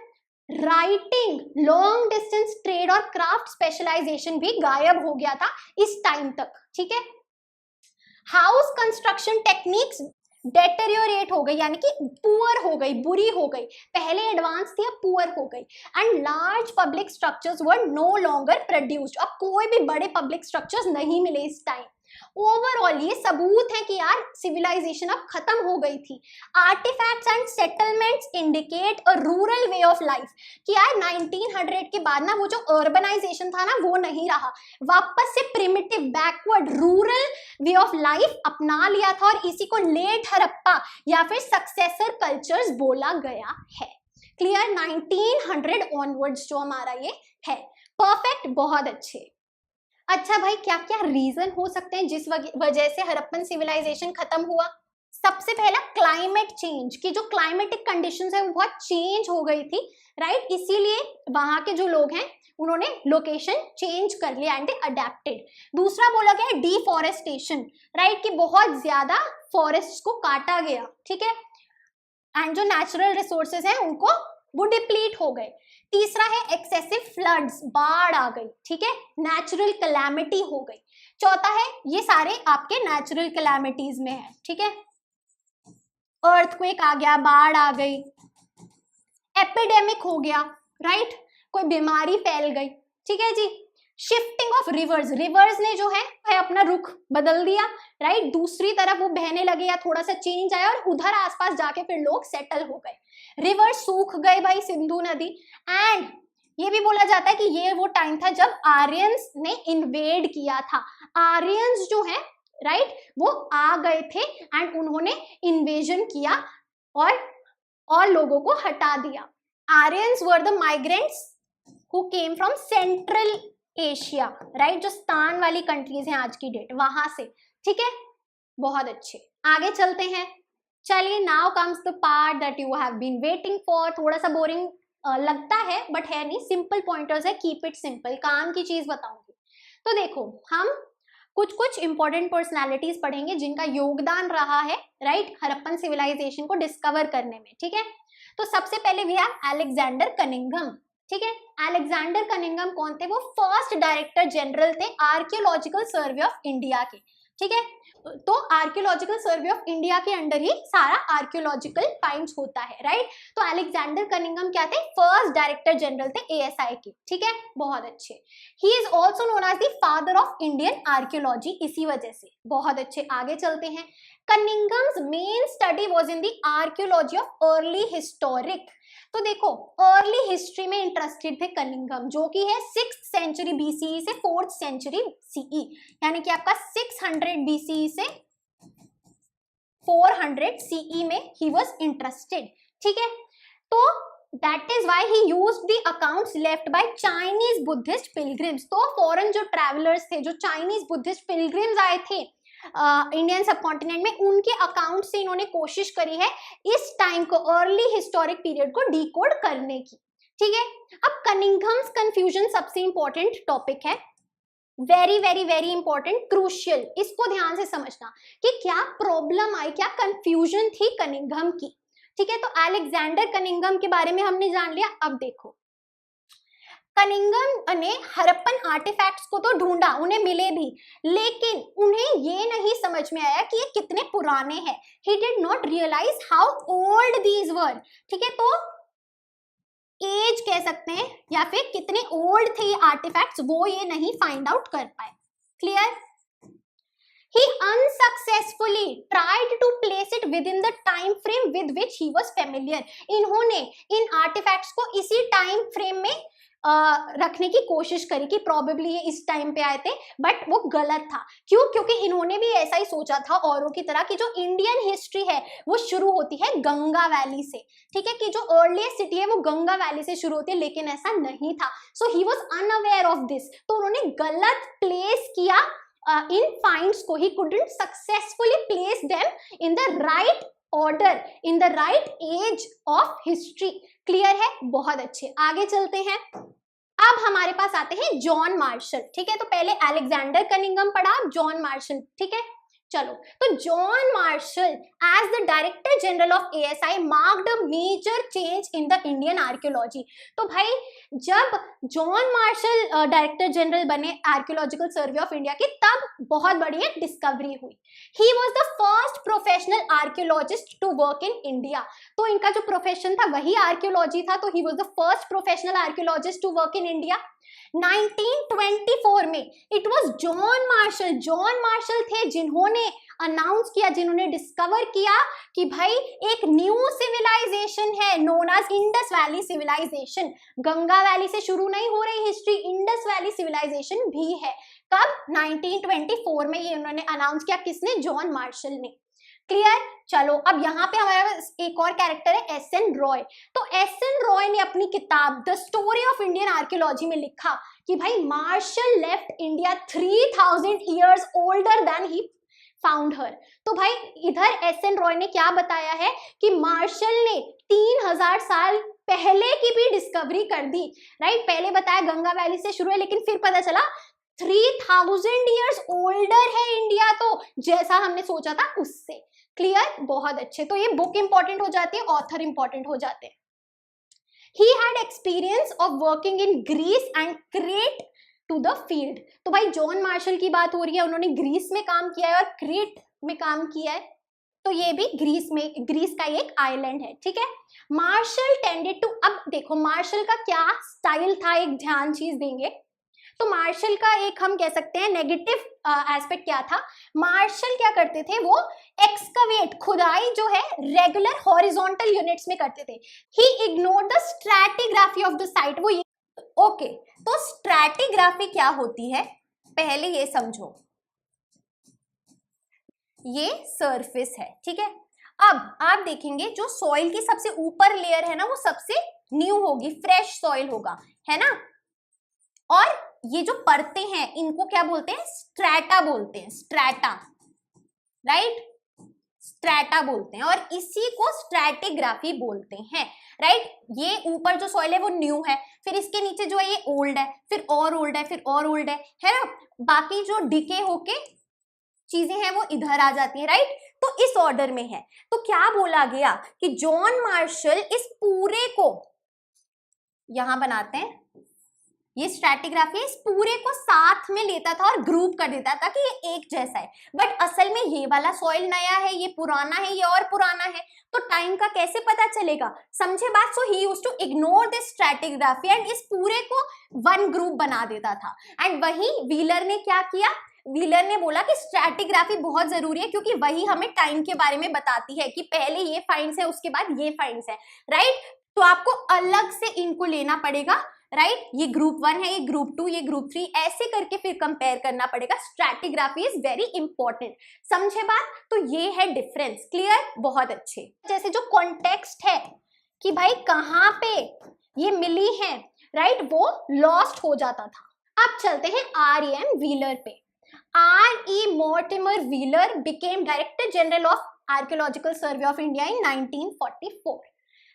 Writing, long distance trade और क्राफ्ट स्पेशलाइजेशन भी गायब हो गया था इस टाइम तक, ठीक है। हाउस कंस्ट्रक्शन टेक्निक्स डेटेरियोरेट हो गई, यानी कि पुअर हो गई, बुरी हो गई, पहले एडवांस थी अब पुअर हो गई। And large public structures were no longer produced, अब कोई भी बड़े पब्लिक स्ट्रक्चर्स नहीं मिले इस टाइम। ओवरऑल ये सबूत है कि यार सिविलाइजेशन अब खत्म हो गई थी। Artefacts and settlements indicate a rural way of life, कि यार 1900 के बाद ना वो जो अर्बनाइजेशन था ना वो नहीं रहा, वापस से primitive backward rural way of life अपना लिया था, और इसी को लेट हड़प्पा या फिर सक्सेसर कल्चर्स बोला गया है, क्लियर। 1900 ऑनवर्ड्स जो हमारा ये है, परफेक्ट, बहुत अच्छे। अच्छा भाई, क्या क्या रीजन हो सकते हैं जिस वजह से हड़प्पन सिविलाइजेशन खत्म हुआ। सबसे पहला क्लाइमेट चेंज, की जो क्लाइमेटिक कंडीशंस है वो बहुत चेंज हो गई थी, राइट, इसीलिए वहां के जो लोग हैं उन्होंने लोकेशन चेंज कर लिया एंड दे अडेप्टेड। दूसरा बोला गया डिफॉरेस्टेशन, राइट, कि बहुत ज्यादा फॉरेस्ट को काटा गया, ठीक है, एंड जो नेचुरल रिसोर्सेज हैं उनको वो डिप्लीट हो गए। तीसरा है एक्सेसिव फ्लड्स, बाढ़ आ गई, ठीक है, नेचुरल कैलामिटी हो गई। चौथा है, ये सारे आपके नेचुरल कैलामिटीज में है, ठीक है, अर्थक्वेक आ गया, बाढ़ आ गई, एपिडेमिक हो गया, राइट, कोई बीमारी फैल गई, ठीक है जी। शिफ्टिंग ऑफ रिवर्स, रिवर्स ने जो है अपना रुख बदल दिया, राइट, दूसरी तरफ वो बहने लगे या थोड़ा सा चेंज आया और उधर आसपास जाके फिर लोग सेटल हो गए। रिवर सूख गए भाई, सिंधु नदी। एंड ये भी बोला जाता है कि ये वो टाइम था जब आर्यंस ने इन्वेड किया था, आर्यंस जो है, राइट, वो आ गए थे एंड उन्होंने इन्वेजन किया और लोगों को हटा दिया। Aryans were the migrants who came from central Asia, right, जो स्थान वाली कंट्रीज हैं आज की डेट, वहां से, ठीक है, बहुत अच्छे। आगे चलते हैं, चलिए, now comes the part that you have been waiting for. थोड़ा सा बोरिंग लगता है बट है नहीं, सिंपल पॉइंटर्स है, कीप इट सिंपल, काम की चीज बताऊंगी। तो देखो, हम कुछ इंपॉर्टेंट पर्सनालिटीज पढ़ेंगे जिनका योगदान रहा है, राइट, हड़प्पन सिविलाइजेशन को डिस्कवर करने में, ठीक है। तो सबसे पहले भी है अलेक्जेंडर कनिंघम, ठीक है। अलेक्जेंडर कनिंघम कौन थे? वो फर्स्ट डायरेक्टर जनरल थे आर्कियोलॉजिकल सर्वे ऑफ इंडिया के, ठीक है। तो आर्कियोलॉजिकल सर्वे ऑफ इंडिया के अंडर ही सारा आर्कियोलॉजिकल फाइंड्स होता है, राइट। तो अलेक्जेंडर कनिंघम क्या थे? फर्स्ट डायरेक्टर जनरल थे एएसआई के, ठीक है, बहुत अच्छे। He is also known as the father of Indian archaeology, इसी वजह से, बहुत अच्छे। आगे चलते हैं, Cunningham's main study was in the archaeology of early historic. तो देखो अर्ली हिस्ट्री में इंटरेस्टेड थे कनिंघम, जो कि है 6th सेंचुरी बीसीई से 4th सेंचुरी सीई, यानी कि आपका 600 बीसीई से 400 सीई में ही वाज इंटरेस्टेड। ठीक है, तो that is why he used the accounts left by Chinese Buddhist pilgrims। तो फॉरेन जो ट्रैवलर्स थे, जो चाइनीज बुद्धिस्ट पिलग्रिम्स आए थे इंडियन सब कॉन्टिनेंट में, उनके अकाउंट से इन्होंने कोशिश करी है इस टाइम को, अर्ली हिस्टोरिक पीरियड को डिकोड करने की। ठीक है, अब कनिंघम्स कंफ्यूजन सबसे इंपॉर्टेंट टॉपिक है, very very very important, crucial. इसको ध्यान से समझना कि क्या प्रॉब्लम आई, क्या कंफ्यूजन थी कनिंघम की। ठीक है, तो अलेक्जेंडर कनिंघम के बारे में हमने जान लिया। अब देखो कनिंघम ने हड़प्पन आर्टिफैक्ट्स को तो ढूंढा, उन्हें मिले भी, लेकिन उन्हें ये नहीं समझ में आया कि ये कितने पुराने हैं। He did not realise how old these were. ठीक है, तो एज कह सकते हैं या फिर कितने ओल्ड थे ये आर्टिफैक्ट्स, वो ये नहीं फाइंड आउट कर पाए। Clear? He unsuccessfully tried to place it within the time frame with which he was familiar। इन्होंने इन आर्टिफैक्ट्स को इसी टाइम फ्रेम में रखने की कोशिश करी कि प्रॉबेबली ये इस टाइम पे आए थे, बट वो गलत था। क्यों? क्योंकि इन्होंने भी ऐसा ही सोचा था औरों की तरह कि जो इंडियन हिस्ट्री है वो शुरू होती है गंगा वैली से। ठीक है, कि जो अर्लीस्ट सिटी है वो गंगा वैली से शुरू होती है, लेकिन ऐसा नहीं था। So he was unaware of this, तो उन्होंने गलत प्लेस किया इन फाइंड्स को। He couldn't successfully place them in the right order, in the right age of history। Clear है? बहुत अच्छे, आगे चलते हैं। अब हमारे पास आते हैं जॉन मार्शल। ठीक है, तो पहले अलेक्जेंडर कनिंघम पढ़ा, अब जॉन मार्शल। ठीक है, चलो, तो John Marshall as the director general of ASI marked a major change in the Indian archaeology. तो भाई जब जॉन मार्शल डायरेक्टर जनरल बने आर्कियोलॉजिकल सर्वे ऑफ इंडिया की, तब बहुत बड़ी एक डिस्कवरी हुई। He was the first professional archaeologist to work in India. तो इनका जो प्रोफेशन था वही आर्कियोलॉजी था, तो he was the first professional archaeologist to work in India. 1924 में it was John Marshall, John Marshall थे जिन्होंने अनाउंस किया, जिन्होंने डिस्कवर किया कि भाई एक न्यू सिविलाइजेशन है known as Indus valley civilisation. Ganga valley से शुरू नहीं हो रही हिस्ट्री, इंडस वैली सिविलाइजेशन भी है। कब? 1924 में ये उन्होंने अनाउंस किया। किसने? जॉन मार्शल ने। क्लियर? चलो, अब यहाँ पे हमारे पास एक और कैरेक्टर है एस.एन. रॉय। तो एस.एन. रॉय ने अपनी किताब the story of Indian archaeology में लिखा कि भाई Marshall left India 3000 years older than he found her. तो भाई इधर एस.एन. रॉय ने क्या बताया है कि मार्शल ने 3000 साल पहले की भी डिस्कवरी कर दी। राइट, पहले बताया गंगा वैली से शुरू है, लेकिन फिर पता चला 3000 ईयर्स ओल्डर है इंडिया, तो जैसा हमने सोचा था उससे। क्लियर? बहुत अच्छे, तो ये बुक इंपॉर्टेंट हो जाती है, ऑथर इंपॉर्टेंट हो जाते हैं। He had experience of working in Greece and Crete to the field. तो भाई जॉन मार्शल की बात हो रही है, उन्होंने ग्रीस में काम किया है और क्रेट में काम किया है, तो ये भी ग्रीस का एक आइलैंड है। ठीक है, मार्शल टेंडेड टू, अब देखो मार्शल का क्या स्टाइल था, एक ध्यान चीज देंगे। तो मार्शल का एक हम कह सकते हैं नेगेटिव एस्पेक्ट क्या था, मार्शल क्या करते थे, वो एक्सकवेट, खुदाई जो है रेगुलर हॉरिजॉन्टल यूनिट्स में करते थे। ही ignored the stratigraphy of the site. वो ओके, तो स्ट्रैटिग्राफी क्या होती है पहले ये समझो। ये सरफेस है, ठीक है। अब आप देखेंगे जो सॉइल की सबसे ऊपर लेयर है ना, वो सबसे न्यू होगी, फ्रेश सॉइल होगा, है ना। और ये जो परतें हैं इनको क्या बोलते हैं, स्ट्रैटा बोलते हैं, स्ट्रैटा, राइट, स्ट्रैटा बोलते हैं, और इसी को स्ट्रैटिग्राफी बोलते हैं, राइट। ये ऊपर जो सॉइल है वो न्यू है, फिर इसके नीचे जो है ये ओल्ड है, फिर और ओल्ड है, फिर और ओल्ड है ना। बाकी जो डिके होके चीजें हैं वो इधर आ जाती हैं, राइट। तो इस ऑर्डर में है। तो क्या बोला गया कि जॉन मार्शल इस पूरे को यहां बनाते हैं, ये स्ट्रैटिग्राफी इस पूरे को साथ में लेता था और ग्रुप कर देता था कि ये एक जैसा है, बट असल में ये वाला सॉइल नया है, ये पुराना है, ये और पुराना है, तो टाइम का कैसे पता चलेगा, समझे बात। So he used to ignore this stratigraphy and इस पूरे को वन ग्रुप बना देता था। एंड वही व्हीलर ने क्या किया, व्हीलर ने बोला कि स्ट्रैटिग्राफी बहुत जरूरी है क्योंकि वही हमें टाइम के बारे में बताती है कि पहले ये फाइंड्स है उसके बाद ये फाइंड्स है, राइट। तो आपको अलग से इनको लेना पड़ेगा, राइट। ये ग्रुप 1 है, ये ग्रुप 2, ये ग्रुप 3, ऐसे करके फिर कंपेयर करना पड़ेगा। स्ट्रैटिग्राफी इज वेरी इंपॉर्टेंट, समझे बात। तो ये है डिफरेंस, क्लियर, बहुत अच्छे। जैसे जो कॉन्टेक्स्ट है कि भाई कहाँ पे ये मिली है, राइट, वो लॉस्ट हो जाता था। अब चलते हैं R.E.M. व्हीलर पे। R.E. Mortimer Wheeler became Director General of Archaeological Survey of India in 1944,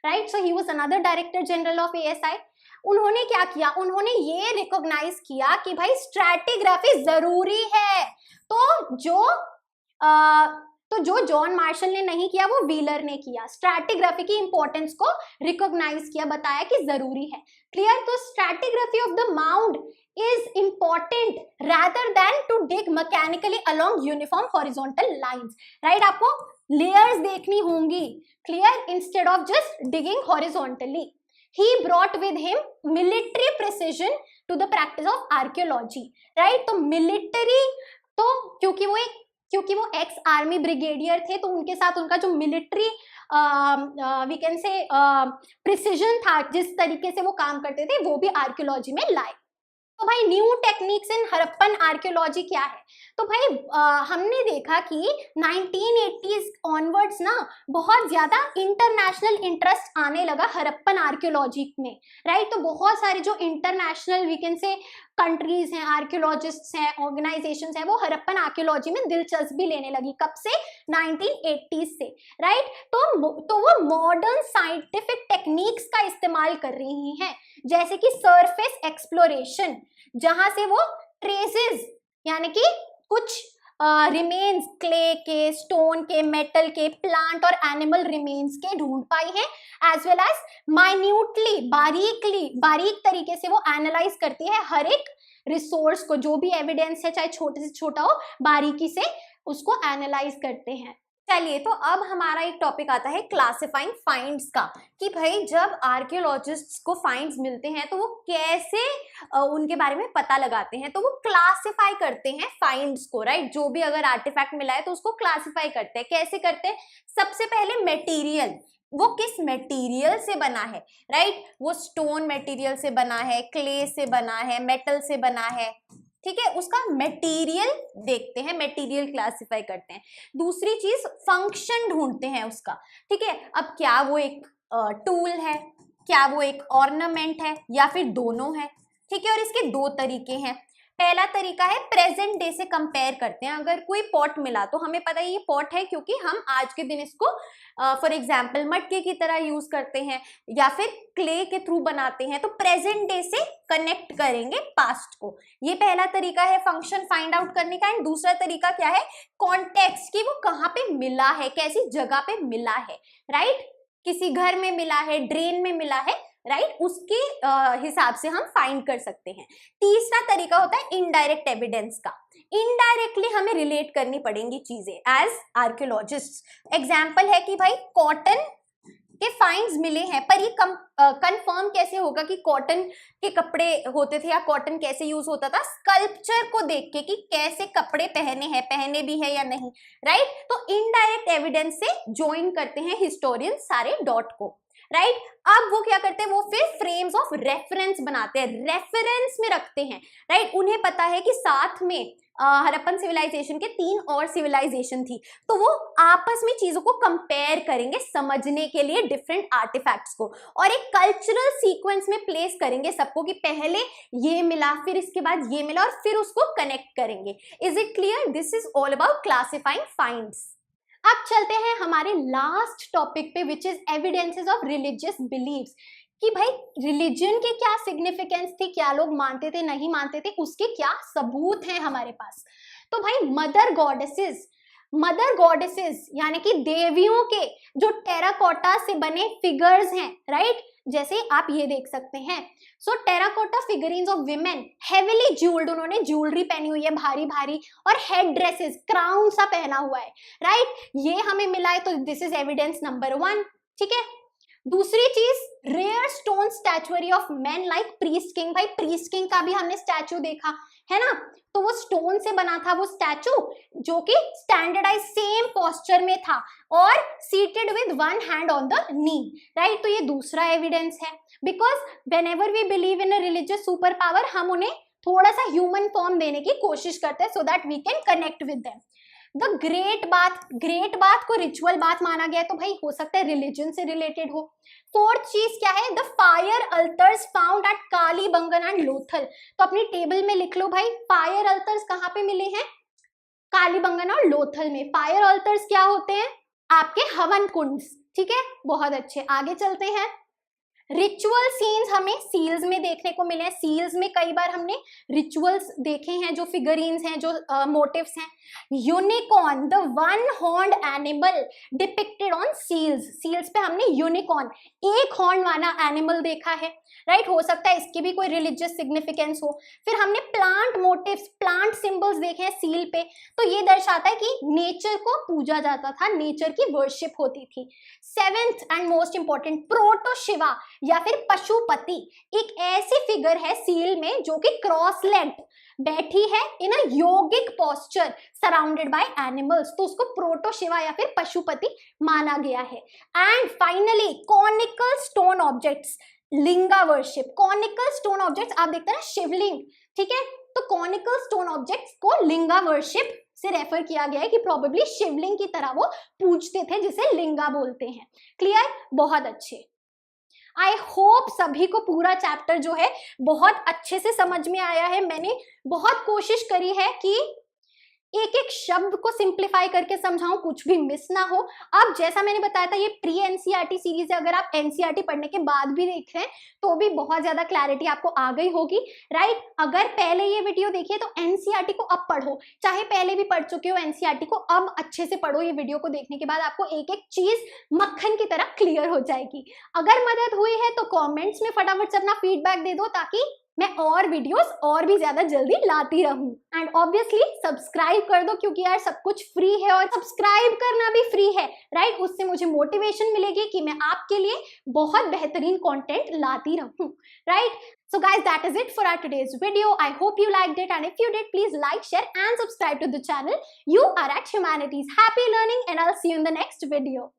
right? So he was another Director General of ASI. उन्होंने क्या किया, उन्होंने ये रिकॉग्नाइज किया कि भाई स्ट्रैटिग्राफी जरूरी है। तो जो जॉन मार्शल ने नहीं किया वो व्हीलर ने किया, स्ट्रैटिग्राफी की इंपॉर्टेंस को रिकॉग्नाइज किया, बताया कि जरूरी है, क्लियर। तो stratigraphy of the mound is important rather than to dig mechanically along uniform horizontal lines, right? आपको layers देखनी होंगी, clear, instead of just digging horizontally. He brought with him military precision to the practice of archaeology, right? तो military, तो क्योंकि वो एक्स आर्मी ब्रिगेडियर थे, तो उनके साथ उनका जो military we can say precision था, जिस तरीके से वो काम करते थे, वो भी आर्कियोलॉजी में लाए। तो भाई new techniques in Harappan archaeology क्या है? तो भाई हमने देखा कि 1980s ऑनवर्ड्स ना बहुत ज्यादा इंटरनेशनल इंटरेस्ट आने लगा हड़प्पन आर्कियोलॉजी में, राइट। तो बहुत सारे जो international we can say countries हैं, आर्कियोलॉजिस्ट्स हैं, ऑर्गेनाइजेशंस हैं, वो हड़प्पन आर्कियोलॉजी में दिलचस्पी लेने लगी। कब से? 1980s से, राइट। तो वो मॉडर्न साइंटिफिक टेक्निक्स का इस्तेमाल कर रही हैं, जैसे कि सरफेस एक्सप्लोरेशन, जहां से वो ट्रेसेस यानी कि कुछ रिमेन्स क्ले के, स्टोन के, मेटल के, प्लांट और एनिमल रिमेन्स के ढूंढ पाई है, एज वेल एज माइन्यूटली, बारीक तरीके से वो एनालाइज करती है हर एक रिसोर्स को, जो भी एविडेंस है चाहे छोटे से छोटा हो, बारीकी से उसको एनालाइज करते हैं। चलिए, तो अब हमारा एक टॉपिक आता है क्लासिफाइंग फाइंड्स का, कि भाई जब आर्कियोलॉजिस्ट्स को फाइंड्स मिलते हैं तो वो कैसे उनके बारे में पता लगाते हैं। तो वो क्लासिफाई करते हैं फाइंड्स को, राइट। जो भी अगर आर्टिफैक्ट मिला है तो उसको क्लासिफाई करते हैं। कैसे करते हैं? सबसे पहले मटेरियल, वो किस मटेरियल से बना है, राइट। वो स्टोन मटेरियल से बना है, क्ले से बना है, मेटल से बना है, ठीक है, उसका मटेरियल देखते हैं, मटेरियल क्लासिफाई करते हैं। दूसरी चीज फंक्शन ढूंढते हैं उसका, ठीक है। अब क्या वो एक टूल है, क्या वो एक ऑर्नामेंट है, या फिर दोनों है, ठीक है। और इसके दो तरीके हैं। पहला तरीका है प्रेजेंट डे से कंपेयर करते हैं। अगर कोई पॉट मिला तो हमें पता है ये पॉट है, क्योंकि हम आज के दिन इसको फॉर एग्जाम्पल मटके की तरह यूज करते हैं या फिर क्ले के थ्रू बनाते हैं, तो प्रेजेंट डे से कनेक्ट करेंगे पास्ट को। ये पहला तरीका है फंक्शन फाइंड आउट करने का। एंड दूसरा तरीका क्या है? कॉन्टेक्स्ट, कि वो कहाँ पे मिला है, कैसी जगह पे मिला है, राइट। किसी घर में मिला है, ड्रेन में मिला है, राइट, उसके हिसाब से हम फाइंड कर सकते हैं। तीसरा तरीका होता है इनडायरेक्ट एविडेंस का। इनडायरेक्टली हमें रिलेट करनी पड़ेंगी चीजें एज आर्कियोलॉजिस्ट। एग्जाम्पल है कि भाई कॉटन के फाइंड्स मिले हैं, पर ये कंफर्म कैसे होगा कि कॉटन के कपड़े होते थे या कॉटन कैसे यूज होता था? स्कल्पचर को देख के कि कैसे कपड़े पहने भी है या नहीं, राइट। तो इनडायरेक्ट एविडेंस से ज्वाइन करते हैं हिस्टोरियन सारे डॉट को, राइट। अब वो क्या करते हैं? वो फिर फ्रेम्स ऑफ रेफरेंस बनाते हैं, रेफरेंस में रखते हैं, राइट। उन्हें पता है कि साथ में हड़प्पन सिविलाइजेशन के 3 और सिविलाइजेशन थी, तो वो आपस में चीजों को कंपेयर करेंगे समझने के लिए डिफरेंट आर्टिफैक्ट्स को, और एक कल्चरल सीक्वेंस में प्लेस करेंगे सबको कि पहले ये मिला, फिर इसके बाद ये मिला, और फिर उसको कनेक्ट करेंगे। Is it clear? This is all about classifying finds. अब चलते हैं हमारे लास्ट टॉपिक पे, which is evidences of religious beliefs, कि भाई रिलीजन के क्या सिग्निफिकेंस थी, क्या लोग मानते थे, नहीं मानते थे, उसके क्या सबूत हैं हमारे पास। तो भाई मदर गॉडेसेस यानी कि देवियों के जो टेराकोटा से बने फिगर्स हैं, राइट। जैसे आप ये देख सकते हैं, so terracotta figurines of women heavily jewelled, उन्होंने ज्वेलरी पहनी हुई है भारी भारी, और हेड ड्रेसेस, क्राउन सा पहना हुआ है, राइट। ये हमें मिला है, तो दिस इज एविडेंस नंबर 1, ठीक है। दूसरी चीज, rare stone statuary of men like priest king. भाई प्रीस्ट किंग का भी हमने स्टैचू देखा है ना। तो वो स्टोन से बना था वो स्टैचू, जो कि स्टैंडर्डाइज सेम पोस्चर में था और seated with one hand on the knee, right. तो ये दूसरा एविडेंस है, because whenever we believe in a religious super power, हम उन्हें थोड़ा सा ह्यूमन फॉर्म देने की कोशिश करते हैं so that we can connect with them. The great bath को रिचुअल बाथ माना गया है, तो भाई हो सकता है रिलीजन से रिलेटेड हो। फोर्थ चीज क्या है, the fire altars found at Kalibangan and Lothal. तो अपनी टेबल में लिख लो भाई, फायर अल्टर्स कहाँ पे मिले हैं, कालीबंगन और लोथल में। फायर अल्टर्स क्या होते हैं, आपके हवन कुंड, ठीक है, बहुत अच्छे। आगे चलते हैं, रिचुअल सीन्स हमें सील्स में देखने को मिले हैं। सील्स में कई बार हमने रिचुअल्स देखे हैं, जो फिगरीन्स हैं, जो मोटिव्स हैं। Unicorn, the one horned animal depicted on seals. Seals पे हमने यूनिकॉर्न, एक हॉर्न वाला एनिमल देखा है, राइट। हो सकता है इसकी भी कोई रिलीजियस सिग्निफिकेंस हो। फिर हमने प्लांट मोटिव्स, प्लांट सिंबल्स देखे हैं सील पे, तो ये दर्शाता है कि नेचर को पूजा जाता था, नेचर की वर्शिप होती थी। Seventh and most important, proto Shiva या फिर पशुपति, एक ऐसी फिगर है सील में जो कि क्रॉस लेग्ड बैठी है इन अ योगिक पोस्चर सराउंडेड बाय एनिमल्स, तो उसको प्रोटो शिवा या फिर पशुपति माना गया है। And finally conical stone objects, linga worship. Conical stone objects आप देखते हैं ना, शिवलिंग, ठीक है, तो कॉनिकल स्टोन ऑब्जेक्ट्स को लिंगा वर्शिप से रेफर किया गया है कि प्रोबेबली शिवलिंग की तरह वो पूजते थे, जिसे लिंगा बोलते हैं। क्लियर, बहुत अच्छे। आई होप सभी को पूरा चैप्टर जो है बहुत अच्छे से समझ में आया है। मैंने बहुत कोशिश करी है कि एक एक शब्द को सिंप्लीफाई करके समझाऊं, कुछ भी मिस ना हो। अब जैसा मैंने बताया था, ये प्री एनसीईआरटी सीरीज है, अगर आप एनसीईआरटी पढ़ने के बाद भी देख रहे हैं तो भी बहुत ज्यादा क्लैरिटी आपको आ गई होगी, राइट। अगर पहले ये वीडियो देखिए तो एनसीईआरटी को अब पढ़ो, चाहे पहले भी पढ़ चुके हो एनसीईआरटी को, अब अच्छे से पढ़ो। ये वीडियो को देखने के बाद आपको एक एक चीज मक्खन की तरह क्लियर हो जाएगी। अगर मदद हुई है तो कॉमेंट्स में फटाफट से अपना फीडबैक दे दो, ताकि मैं और वीडियोस और भी ज्यादा जल्दी लाती रहूं। एंड ऑब्वियसली सब्सक्राइब कर दो, क्योंकि यार सब कुछ फ्री है और सब्सक्राइब करना भी फ्री है, राइट। उससे मुझे मोटिवेशन मिलेगी कि मैं आपके लिए बहुत बेहतरीन कंटेंट लाती रहूं, right. So guys, that is it for our today's video. I hope you liked it, and if you did, please like, share and subscribe to the channel. You are at Humanities. Happy learning, and I'll see you in the next video.